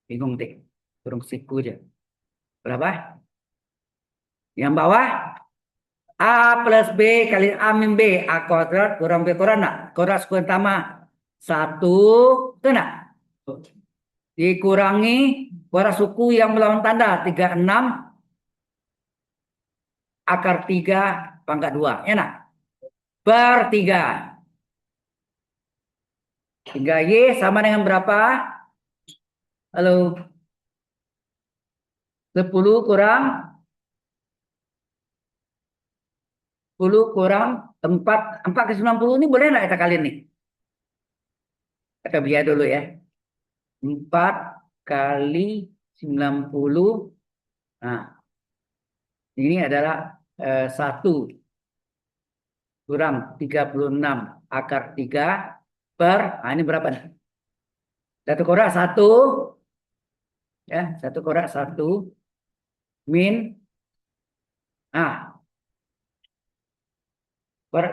Bingung deh. Kurung siku aja. Berapa? Yang bawah A plus B kali A min B. A kuadrat kurang B kuadrat nak? Kuadrat sekuan utama 1. Itu nak? Dikurangi kuadrat suku yang melawan tanda 36 akar 3 pangkat 2. Ya nak? Per 3. Hingga Y sama dengan berapa? Halo? 10 kurang 10 kurang 4. 4 ke 90 ini boleh nggak kita kali ini? Kita biar dulu ya. 4 kali 90. Nah, ini adalah 1 kurang 36 akar 3 per, ini berapa nih? Satu korak 1. Ya, satu korak 1 min, korak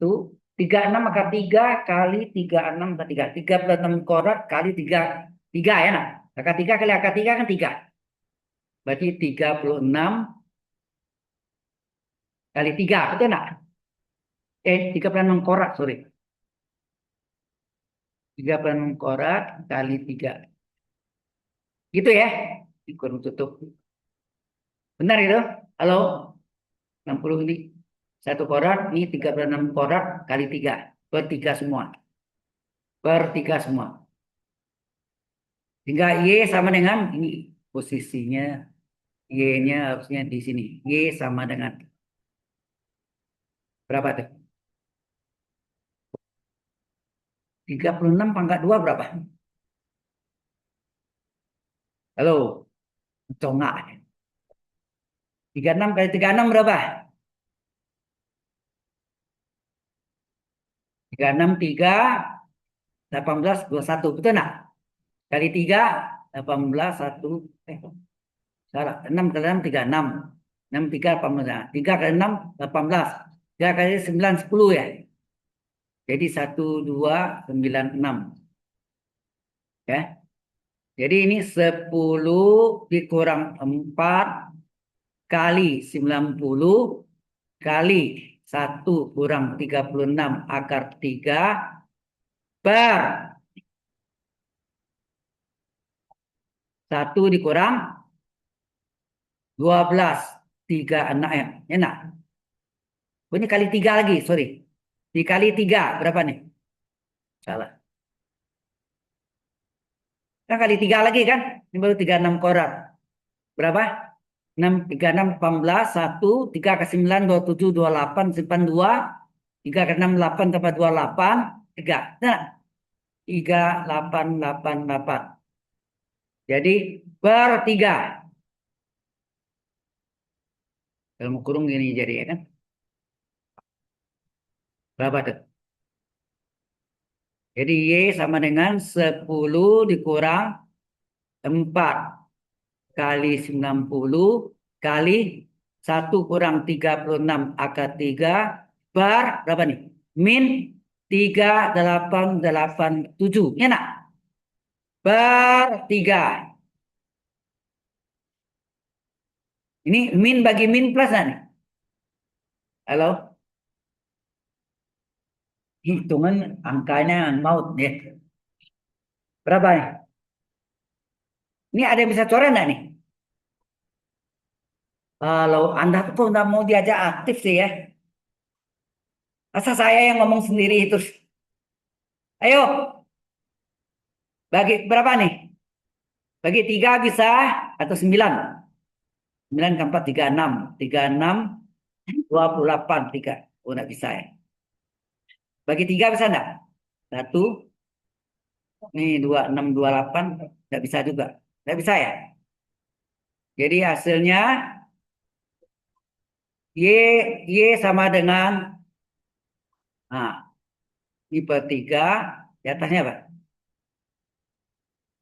Tuh, 36 maka 3 kali 36 maka 3. 36 korat kali 3. 3 ya nak. Angka 3 kali angka 3 kan 3. Berarti 36 kali 3. Betul nak? 36 korat, sorry. 36 korat kali 3. Gitu ya. Kurang tutup. Benar itu? Halo? 60 ini. Satu korat, ini 36 korat kali 3. Per 3 semua. Per 3 semua. Sehingga Y sama dengan ini posisinya. Y-nya harusnya di sini. Y sama dengan berapa tuh? 36 pangkat 2 berapa? Halo? Congak. 36 kali 36 berapa? 36, 3, 18, 21. Betul nggak? Kali 3, 18, 1. Salah. 6 kali 6, 36. 6, 3, 18. 3 kali 6, 18. 3 kali 9, 10 ya. Jadi 1, 2, 9, 6. Ya. Jadi ini 10 dikurang 4 kali 90 kali 1 kurang 36 akar 3 per 1 dikurang 12. 3 anak ya. Enak. Oh, ini kali 3 lagi, sorry. Dikali 3 berapa nih? Salah. Kan kali 3 lagi kan? Ini baru 36 korat. Berapa? 6, 3, 6, 18, 1, 3 ke 9, 27, 28, simpan 2, 3 ke 6, 8, tambah 28, 3. Nah, 3, 8, 8, 8. Jadi, per 3. Dalam kurung gini jadi ya kan? Berapa tuh? Jadi, Y sama dengan 10 dikurang 4 kali 90 kali 1 kurang 36 akar 3 per berapa nih? Min 3887. Ya nak? Per 3. Ini min bagi min plus nih. Halo? Hitungan angkanya maut ya. Berapa nih? Ini ada yang bisa coret nggak nih? Kalau Anda tuh nggak mau diajak aktif sih ya. Masa saya yang ngomong sendiri itu. Ayo, bagi berapa nih? Bagi 3 bisa atau 9? 9 ke 4, 36. 36, 28, 3. Oh, nggak bisa ya. Bagi 3 bisa nggak? 1, nih 26, 28. Nggak bisa juga. Nggak bisa ya? Jadi hasilnya Y sama dengan, nah, ini per 3. Di atasnya apa?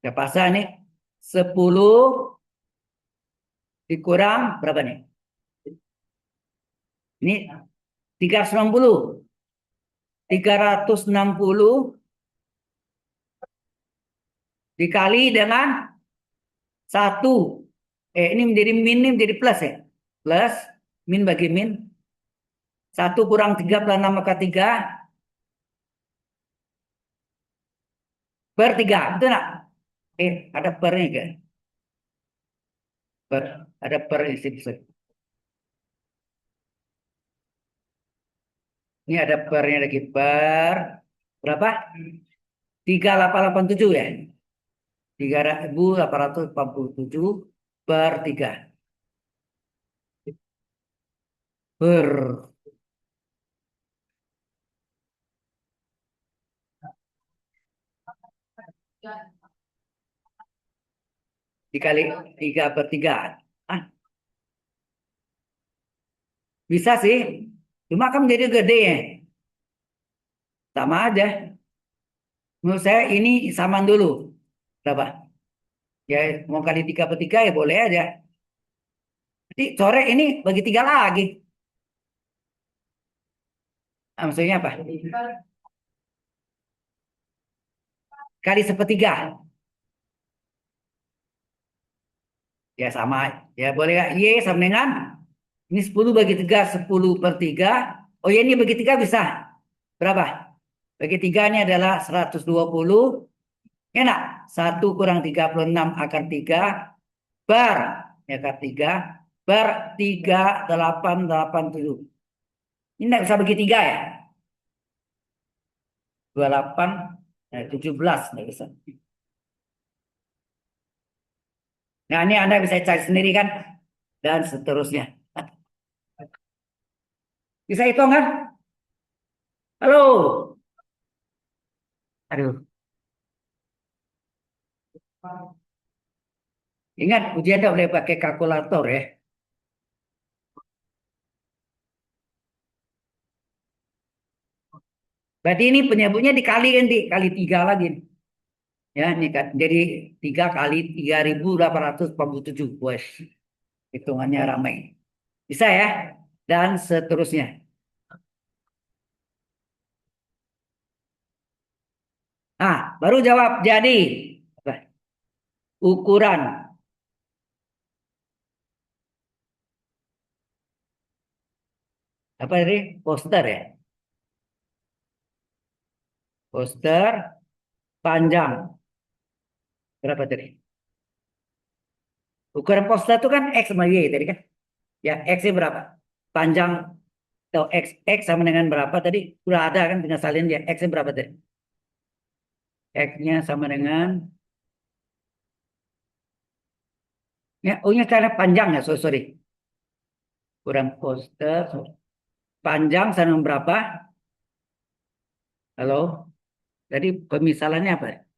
Ya pasang nih. 10 dikurang berapa nih? Ini 360. 360 dikali dengan 1. Ini menjadi min, ini menjadi plus ya. Plus, min bagi min. 1 kurang 36 maka 3 per 3. Betul nggak? Ada pernya kan? Per, ada per isi. Ini ada pernya lagi. Per berapa? 3887 ya. 3887 per 3. Per dikali 3 per 3. Ah, bisa sih. Cuma kan jadi gede ya. Sama aja. Menurut saya ini samaan dulu. Berapa? Ya mau kali 3 per 3 ya boleh aja. Jadi sore ini bagi 3 lagi. Maksudnya apa? Kali sepertiga. Ya sama. Ya boleh nggak? Y sama dengan ini 10 bagi 3, 10 per 3. Oh ya ini bagi 3 bisa. Berapa? Bagi 3 ini adalah 120. Ya enggak? 1 kurang 36 akar 3 per ya akar 3 per 3887. Ini enggak bisa bagi 3 ya? 28, 17 enggak bisa. Nah ini Anda bisa cari sendiri kan? Dan seterusnya. Bisa hitung kan? Halo? Aduh. Ingat, ujian tidak boleh pakai kalkulator ya. Berarti ini penyebutnya dikali kan, dikali 3 lagi. Ya, ini kan. Jadi 3 kali 3887. Wes, hitungannya ramai. Bisa ya? Dan seterusnya. Nah, baru jawab. Jadi, apa? Ukuran. Apa tadi? Poster ya? Poster panjang. Berapa tadi? Ukuran poster itu kan X sama Y tadi kan? Ya, X-nya berapa? Panjang atau X sama dengan berapa tadi? Udah ada kan tinggal salin ya. X-nya berapa tadi? X-nya sama dengan ya, O-nya cara panjang ya, sorry. Kurang poster. Panjang sama dengan berapa? Halo? Jadi pemisalannya apa?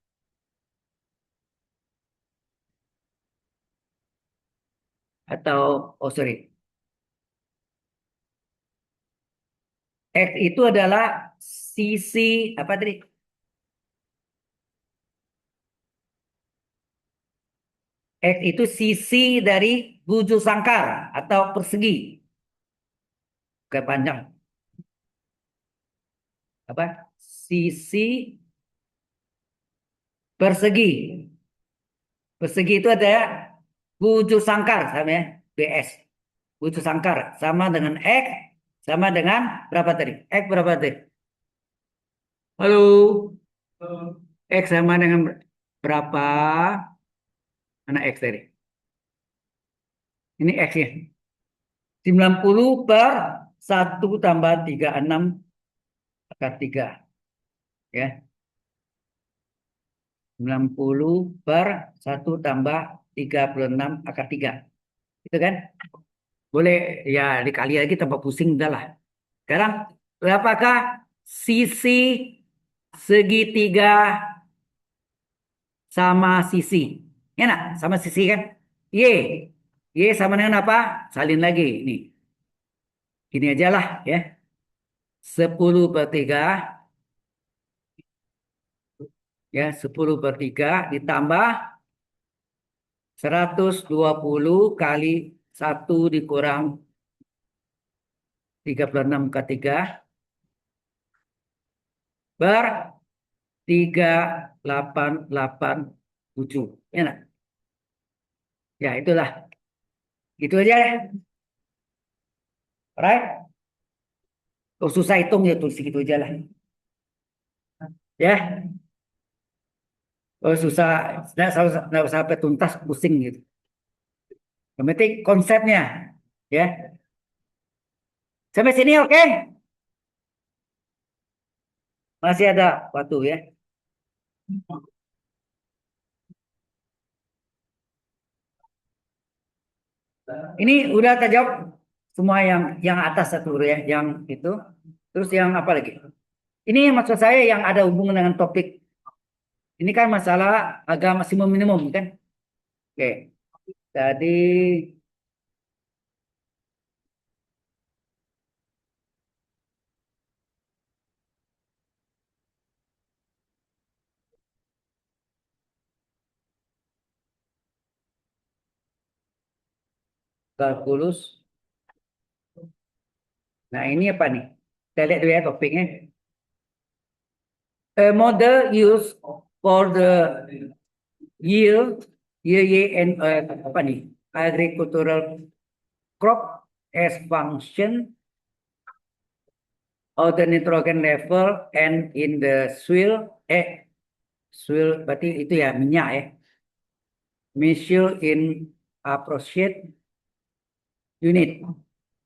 Atau, oh sorry. X itu adalah sisi, apa tadi? X itu sisi dari bujur sangkar atau persegi. Bukan panjang. Apa? Sisi persegi. Persegi itu ada bujur sangkar sama ya, BS. Bujur sangkar sama dengan X sama dengan berapa tadi? X berapa tadi? Halo. X sama dengan berapa? Mana X tadi? Ini X-nya. 90 per 1 tambah 36 akar 3. Ya. 90 per 1 tambah 36 akar 3. Itu kan? Boleh ya dikali lagi tambah pusing udah lah. Sekarang berapakah sisi segitiga sama sisi? Ya nak, sama sisi kan? Y. Y sama dengan apa? Salin lagi. Nih, gini aja lah ya. 10/3 ya 10/3 ditambah 120 kali 1 dikurang 36/3 ber 3887. Ya nak? Ya itulah. Gitu aja ya. Alright. Oh, susah hitung ya tulis gitu aja lah. Ya. Oh, susah. Nggak usah sampai tuntas pusing gitu. Yang penting konsepnya. Ya. Sampai sini oke? Masih ada waktu ya. Ini udah terjawab semua yang atas satu ya, yang itu. Terus yang apa lagi? Ini maksud saya yang ada hubungan dengan topik. Ini kan masalah harga maksimum minimum kan? Oke. Jadi kalkulus. Nah, ini apa nih? Kita lihat dulu ya topiknya. A model used for the yield, and apa nih? Agricultural crop as function of the nitrogen level and in the soil. Soil berarti itu ya minyak ya. Measure in appropriate unit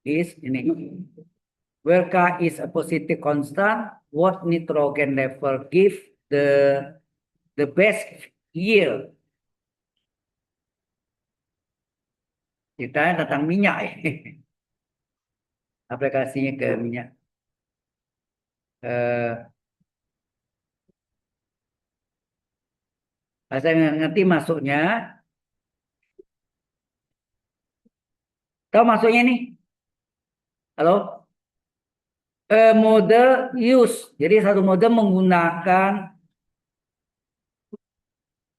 is ini. Where K is a positive constant, what nitrogen level give the best yield? Kita tentang minyak ya. Aplikasinya ke minyak. Saya ngerti masuknya. Tahu masuknya nih? Halo? Mode use. Jadi satu mode menggunakan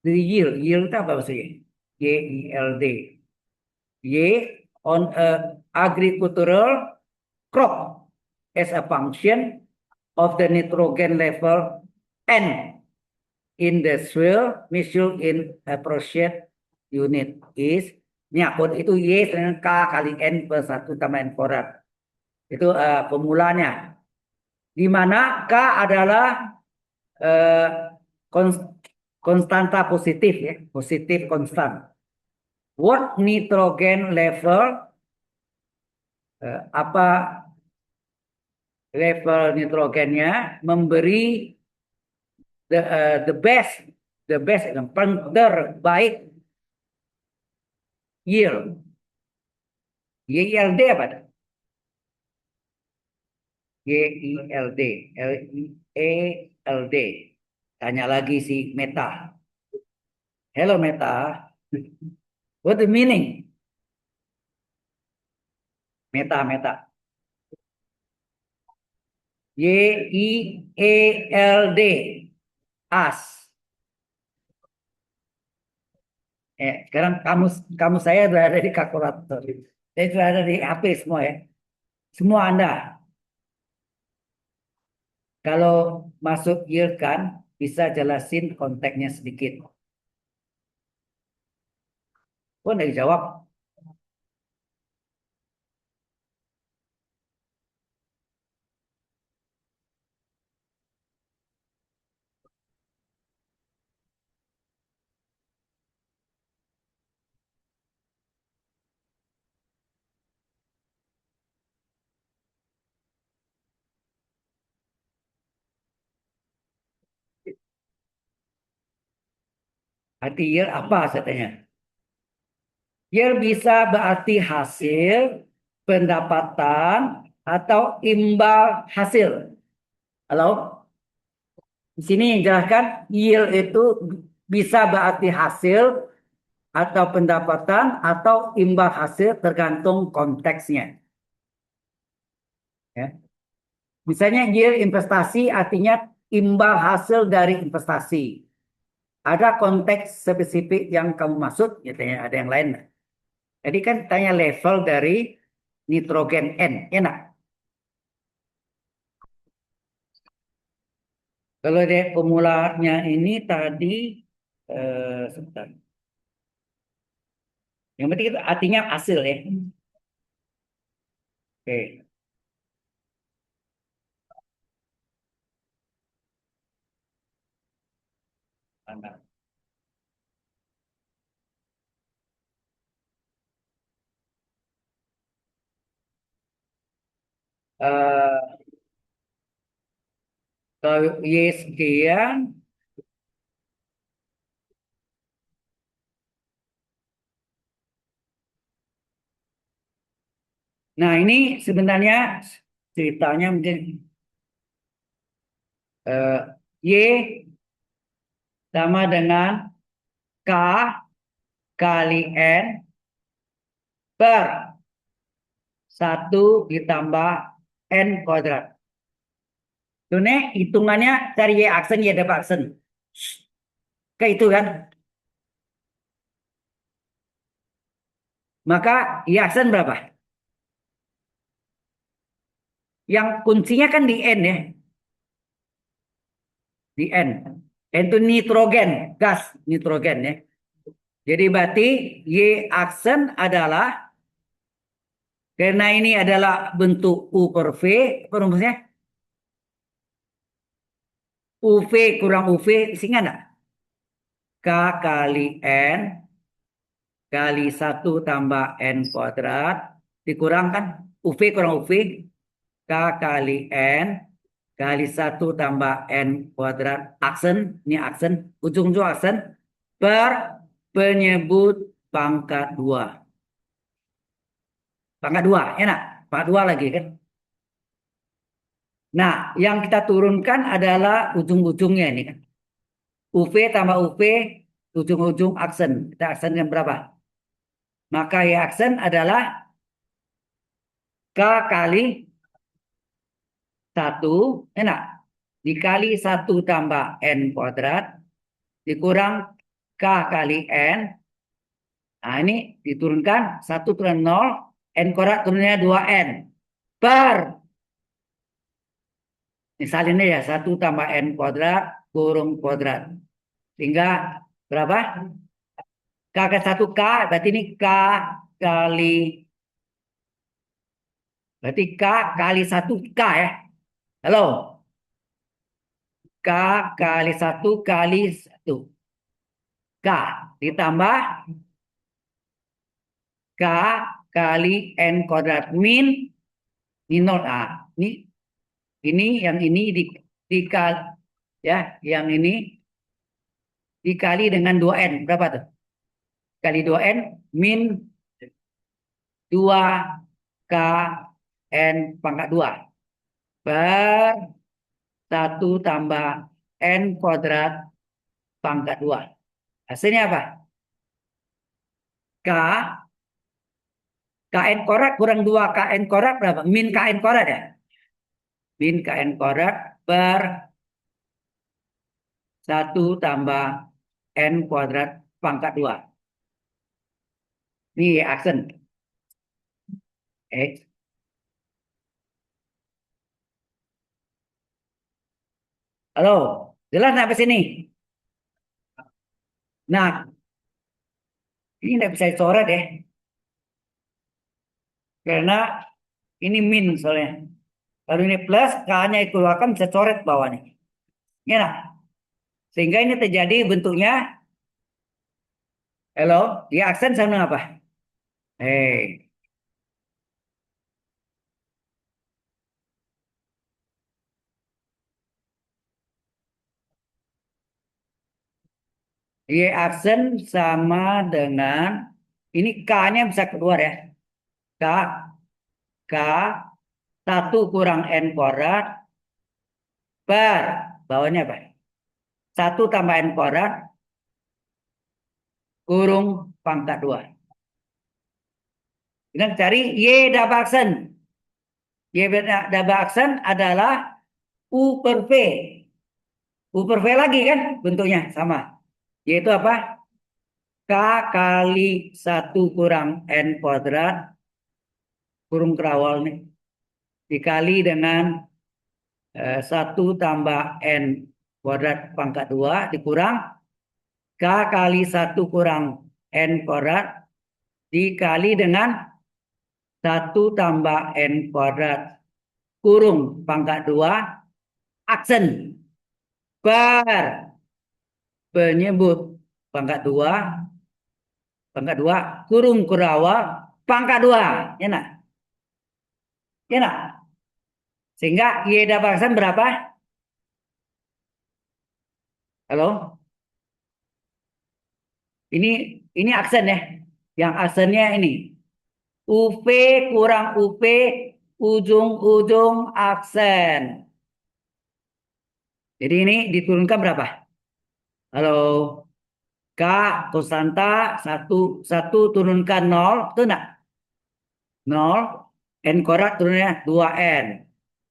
the yield. Yield itu apa maksudnya? YILD. Y on a agricultural crop as a function of the nitrogen level N in the soil measured in appropriate unit is nyakut itu Y dengan K kali N per 1 tambah N kuadrat. Itu formulanya. Di mana K adalah konstanta positif ya, positif konstan. What nitrogen level apa level nitrogennya memberi the best yang terbaik yield. YILD apa? YILD, LIELD. Tanya lagi si Meta. Hello Meta. What the meaning? Meta. YIELD. As. Sekarang kamu saya sudah ada di kalkulator. Saya sudah ada di HP semua ya. Semua Anda. Kalau masuk yield kan, bisa jelasin konteksnya sedikit. Pun dari jawab. Arti yield apa katanya? Yield bisa berarti hasil, pendapatan, atau imbal hasil. Halo? Di sini jelaskan yield itu bisa berarti hasil atau pendapatan atau imbal hasil tergantung konteksnya. Ya. Misalnya yield investasi artinya imbal hasil dari investasi. Ada konteks spesifik yang kamu maksud, ya ada yang lain. Jadi kan tanya level dari nitrogen N, enak. Kalau dari formulanya ini tadi, sebentar. Yang penting itu artinya hasil ya. Oke. Mantap. Eh, Kalau Y sekian, nah ini sebenarnya ceritanya mungkin Y sama dengan K kali N per 1 ditambah N kuadrat. Ini hitungannya cari Y aksen, Y dapat aksen. Kayak itu kan. Maka Y aksen berapa? Yang kuncinya kan di N ya. Di N. N itu nitrogen, gas nitrogen ya. Jadi berarti Y aksen adalah, karena ini adalah bentuk U per V, apa rumusnya? UV kurang UV, sehingga enggak? K kali N kali 1 tambah N kuadrat dikurangkan UV kurang UV, K kali N kali 1 tambah N kuadrat aksen, ini aksen, ujung-ujung aksen, per penyebut pangkat 2. Pangkat 2, enak. Pangkat 2 lagi kan. Nah, yang kita turunkan adalah ujung-ujungnya ini kan. UV tambah UV, ujung-ujung aksen. Kita aksenkan berapa? Maka ya aksen adalah K kali 1, enak. Dikali 1 tambah N kuadrat, dikurang K kali N. Nah, ini diturunkan 1 turun 0, N kuadrat turunnya 2N. Per, misalnya ya 1 tambah N kuadrat, kurung kuadrat. Sehingga berapa? K ke 1 K, berarti ini K kali, berarti K kali 1 K ya. Halo? K kali 1 kali 1. K ditambah K kali N kuadrat min nol A. Ini yang ini dikali ya, yang ini dikali dengan 2N. Berapa tuh? Kali 2N min 2 K N pangkat 2 per 1 tambah N kuadrat pangkat 2. Hasilnya apa? K KN kuadrat kurang 2 KN kuadrat berapa? Min KN kuadrat ya? Min KN kuadrat per 1 tambah N kuadrat pangkat 2. Ini aksen. X. Halo, jelas sampai sini? Nah, ini tidak bisa dicoret ya. Karena ini min soalnya. Kalau ini plus, K-nya dikeluarkan bisa coret bawah nih. Ya, nah. Sehingga ini terjadi bentuknya, halo, dia aksen sama apa? Hei, Y aksen sama dengan, ini K-nya bisa keluar ya. K, K, 1 kurang N kuadrat per, bawahnya apa? 1 tambah N kuadrat kurung pangkat 2. Kita cari Y double aksen. Y double aksen adalah U per V. U per V lagi kan bentuknya sama. Yaitu apa? K kali 1 kurang N kuadrat kurung kerawal nih. Dikali dengan 1 tambah N kuadrat pangkat 2 dikurang K kali 1 kurang N kuadrat dikali dengan 1 tambah N kuadrat kurung pangkat 2 aksen per penyebut pangkat 2 kurung kurawal pangkat 2. Ya nak? Ya nak? Sehingga Y double aksen berapa? Halo? Ini aksen ya. Yang aksennya ini. UV kurang UP ujung-ujung aksen. Jadi ini diturunkan berapa? Halo? K konstanta 1 turunkan 0, itu enggak? 0, N kuadrat turunnya 2N.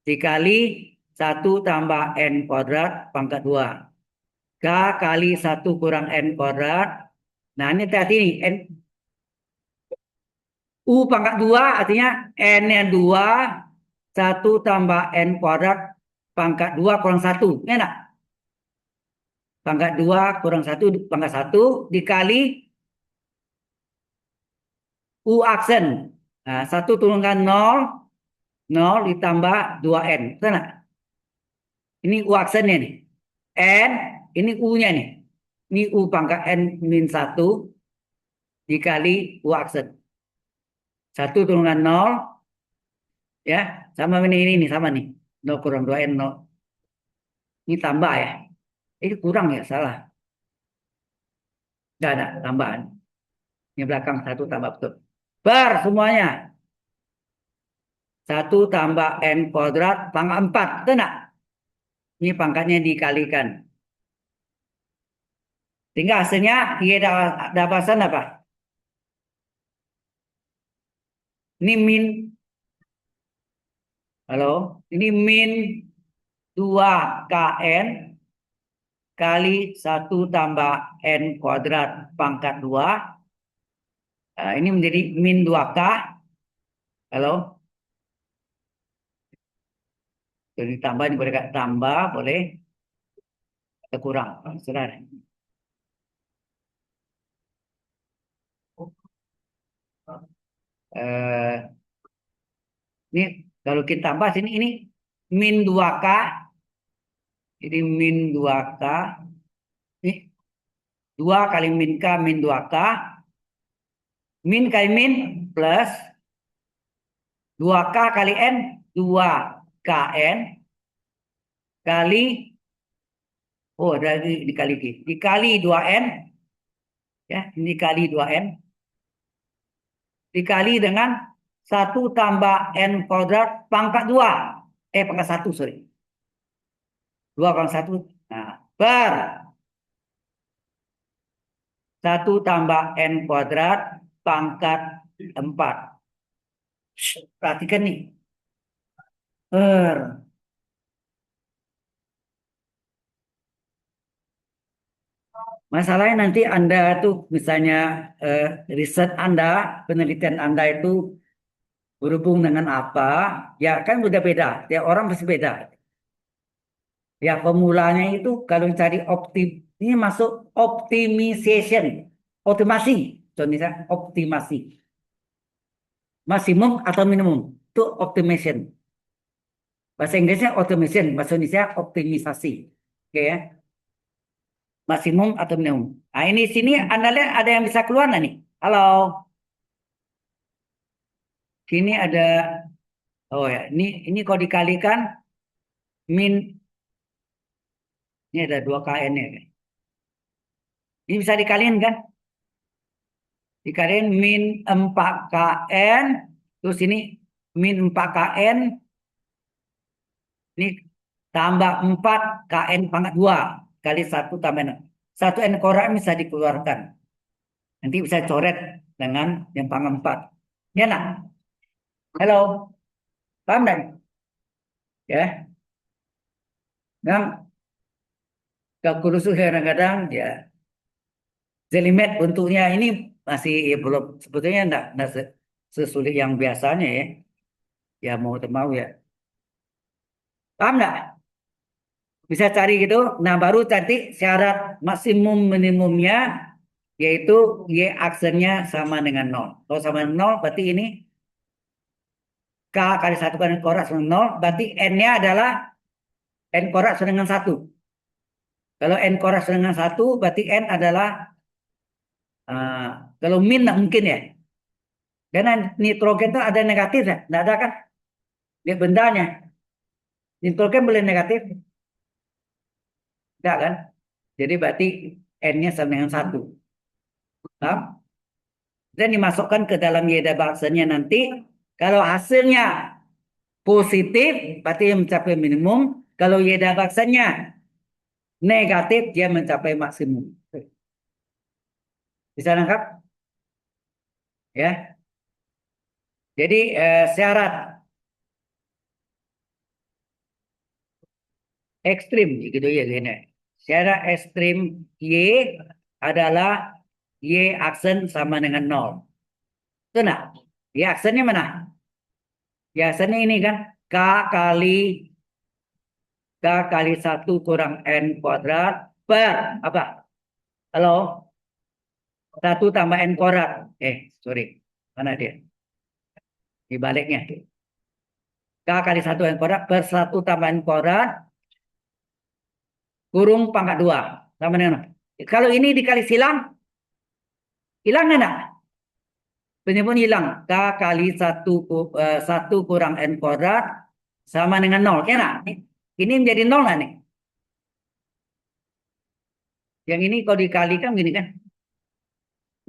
Dikali 1 tambah N kuadrat pangkat 2. K kali 1 kurang N kuadrat. Nah ini hati ini. U pangkat 2 artinya N-nya 2, 1 tambah N kuadrat pangkat 2 kurang 1. Ya enggak? Pangkat 2 kurang 1 pangkat 1 dikali U aksen. Nah, 1 turunkan 0, 0 ditambah 2N. Betul nggak? Ini U aksennya nih. N, ini U-nya nih. Ini U pangkat N min 1 dikali U aksen. 1 turunkan 0, ya, sama ini sama nih. 0 kurang 2N, 0. Ini tambah ya. Ini kurang ya, salah. Nggak ada tambahan. Ini belakang 1 tambah betul. Bar semuanya. 1 tambah N kuadrat pangkat 4. Betul nggak? Ini pangkatnya dikalikan. Sehingga hasilnya Y dapasan apa? Ini min, halo, ini min 2KN kali 1 tambah N kuadrat pangkat 2. Nah, ini menjadi min 2K. Halo, jadi tambah, ini boleh tambah, boleh atau kurang. Saudara. Eh, ini kalau kita tambah sini, ini min 2K. Jadi min 2K. Ini 2 kali min K min 2K. Min kali min plus 2K kali N 2KN kali, oh ada dikali 2N, ya, ini dikali 2N dikali dengan 1 tambah N kuadrat pangkat 2, pangkat 1, sorry, 2 pangkat 1. Nah, per 1 tambah N kuadrat pangkat 4. Perhatikan nih, per masalahnya nanti Anda tuh misalnya riset Anda, penelitian Anda itu berhubung dengan apa, ya kan udah beda, ya orang pasti beda. Ya pemulanya itu kalau cari ini masuk optimization, optimasi, contohnya optimasi, maksimum atau minimum, itu optimization. Bahasa Inggrisnya automation, bahasa Indonesia optimisasi. Oke ya, maksimum atau minimum. Nah ini sini Anda lihat ada yang bisa keluar nggak nih? Halo, sini ada, oh ya, ini kalau dikalikan min, ini ada 2KN ya. Ini bisa dikaliin kan? Dikaliin min 4KN, terus ini min 4KN, ini tambah 4KN pangkat 2 kali 1 tambah 6. 1 N korak bisa dikeluarkan. Nanti bisa coret dengan yang pangkat 4. Ya nak? Halo, paham dan? Ya, memang kalkulus kadang-kadang ya Zelimet bentuknya ini masih ya, belum, sebetulnya enggak sesulit yang biasanya ya. Ya mau tak mau ya. Paham nggak? Bisa cari gitu. Nah baru nanti syarat maksimum minimumnya yaitu Y aksennya sama dengan 0. Kalau sama dengan 0 berarti ini K kali 1 kali korak sama 0. Berarti N-nya adalah N korak sama dengan 1. Kalau N korak sama dengan 1 berarti N adalah uh, kalau min nggak mungkin ya. Karena nitrogen itu ada negatif ya. Nggak ada kan? Lihat bendanya. Nitrogen boleh negatif. Enggak kan? Jadi berarti N-nya sama dengan 1. Paham? Dan dimasukkan ke dalam Y baksennya nanti. Kalau hasilnya positif, berarti dia mencapai minimum. Kalau Y baksennya negatif, dia mencapai maksimum. Bisa nangkap? Ya. Jadi syarat ekstrim gitu ya gini. Syarat ekstrim Y adalah Y aksen sama dengan 0. Itu nah. Y aksennya mana? Y aksennya ini kan. K kali K kali 1 kurang N kuadrat per apa? Halo? 1 tambah N kuadrat. Sorry. Mana dia? Dibaliknya. K kali 1 N kuadrat per 1 tambah N kuadrat kurung pangkat 2. Sama dengan. Kalau ini dikali silang, hilang enggak? Ini pun hilang. K kali 1 kurang N kuadrat sama dengan 0. Ya enggak? Ini menjadi 0 enggak nih? Yang ini kalau dikalikan gini kan?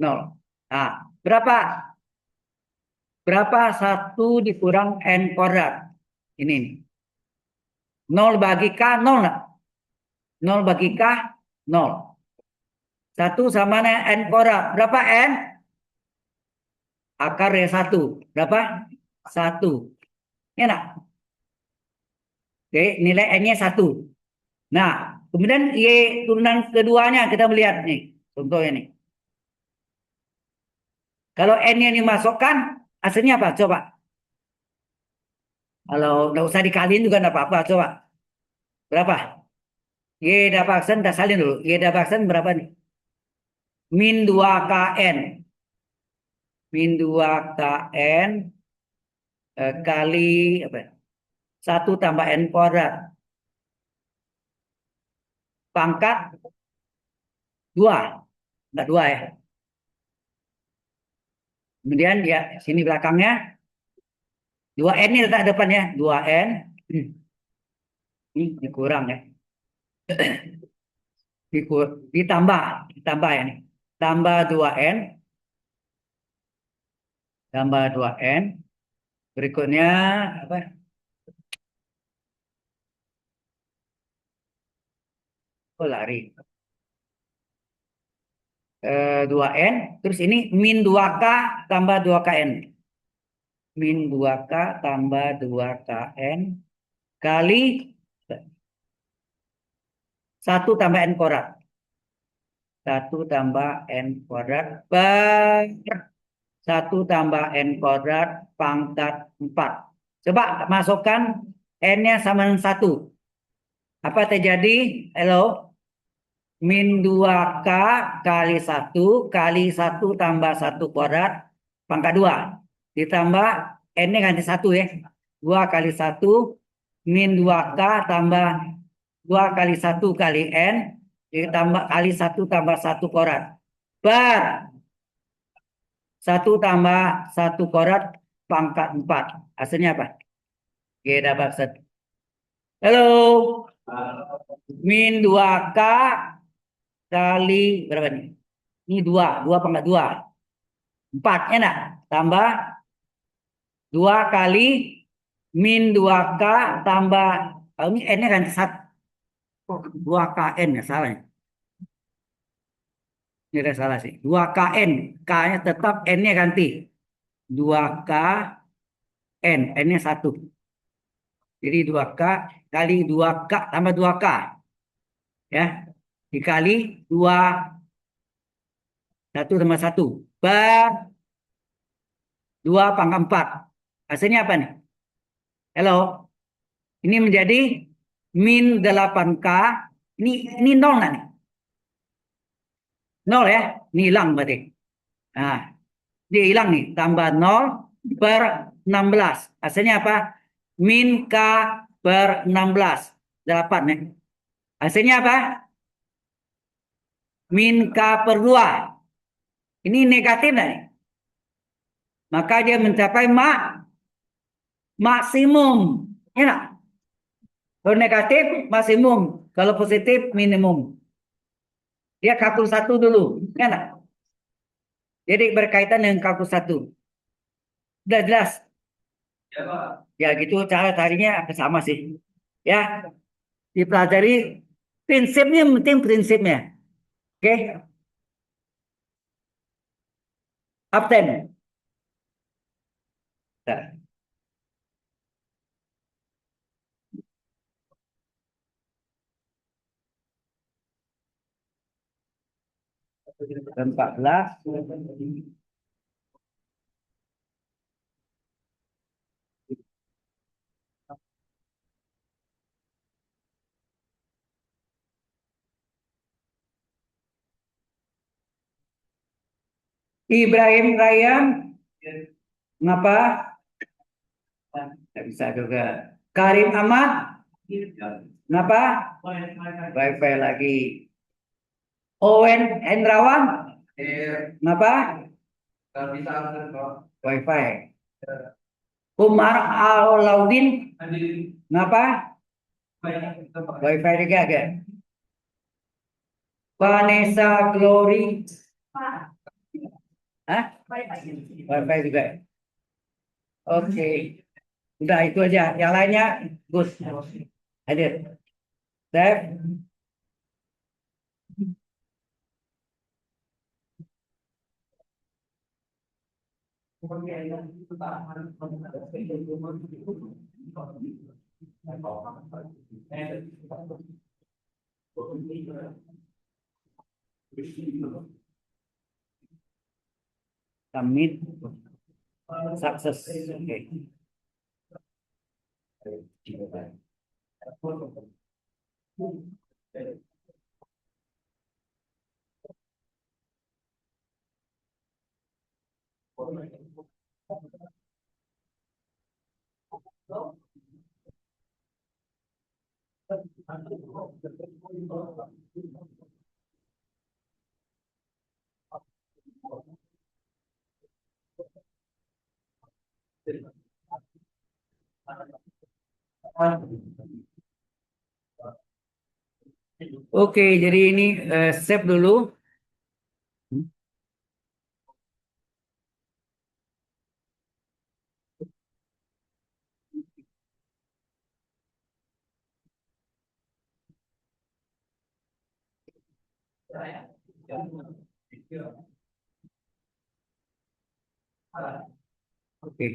0. Nah, berapa? Berapa 1 dikurang N kuadrat? Ini nih. 0 bagi K, 0 enggak? 0 bagi K, 0. 1 sama dengan N kuadrat. Berapa N? Akar dari 1. Berapa? 1. Ya enggak? Oke, nilai N-nya 1. Nah, kemudian Y turunan keduanya kita melihat nih. Contohnya nih. Kalau N-nya dimasukkan, hasilnya apa? Coba. Kalau nggak usah dikaliin juga nggak apa-apa. Coba. Berapa? Y Dapaksen, kita salin dulu. Y Dapaksen berapa nih? Min 2 KN. Min 2 KN kali apa? 1 tambah N kuadrat. Pangkat 2. Enggak 2 ya. Kemudian ya sini belakangnya 2N ini letak depannya. 2N. Ini dikurang ya. Ditambah ya nih. Tambah 2N. Tambah 2N. Berikutnya apa? Oh, lari. 2N. Terus ini min 2K tambah 2KN. Min 2K tambah 2KN kali 1 tambah N kuadrat. 1 tambah N kuadrat per 1 tambah N kuadrat pangkat 4. Coba masukkan N-nya sama dengan 1. Apa terjadi? Halo? Min 2K kali 1 kali 1 tambah 1 kuadrat pangkat 2. Ditambah N-nya ganti 1 ya. 2 kali 1 min 2K tambah 2 kali 1 kali N ditambah kali 1 tambah 1 kuadrat. Per 1 tambah 1 kuadrat pangkat 4. Hasilnya apa? Oke, dapat 1. Halo. Min 2K kali berapa nih? Ini 2 pangkat 2. 4 enak. Tambah 2 kali min 2K tambah ini N-nya kan 1. 2KN ya salah ya. Ini ada salah sih. 2KN. K-nya tetap N-nya ganti. 2KN. N-nya 1. Jadi 2K kali 2K tambah 2K. Ya. Dikali 2. 1 tambah 1. Per 2 pangkat 4. Hasilnya apa nih? Halo. Ini menjadi min 8K. Ini 0 nggak nih? 0 ya. Ini hilang berarti. Nah, dia hilang nih. Tambah 0 per 16. Hasilnya apa? Min K per 16. 8 ya. Hasilnya apa? Min K per 2. Ini negatif nih. Maka dia mencapai maksimum. Ya nggak? Kalau negatif maksimum. Kalau positif minimum. Dia kalkulus 1 dulu. Ya nggak? Jadi berkaitan dengan kalkulus 1. Sudah jelas? Ya gitu cara carinya sama sih. Ya, dipelajari prinsipnya, yang penting prinsipnya. Oke, absen. Nah, 14. Ibrahim Rayyan, ngapa? Nggak bisa juga. Karim Ahmad, ngapa? Wifi lagi. Owen Hendrawan, ngapa? Wifi. Umar Alaudin, ngapa? Wifi juga agak. Vanessa Glory, hah? Wifi juga. Oke, udah itu aja. Yang lainnya, Gus, hadir. Dep, submit, success. Oke. Oke, jadi ini save dulu. Oke.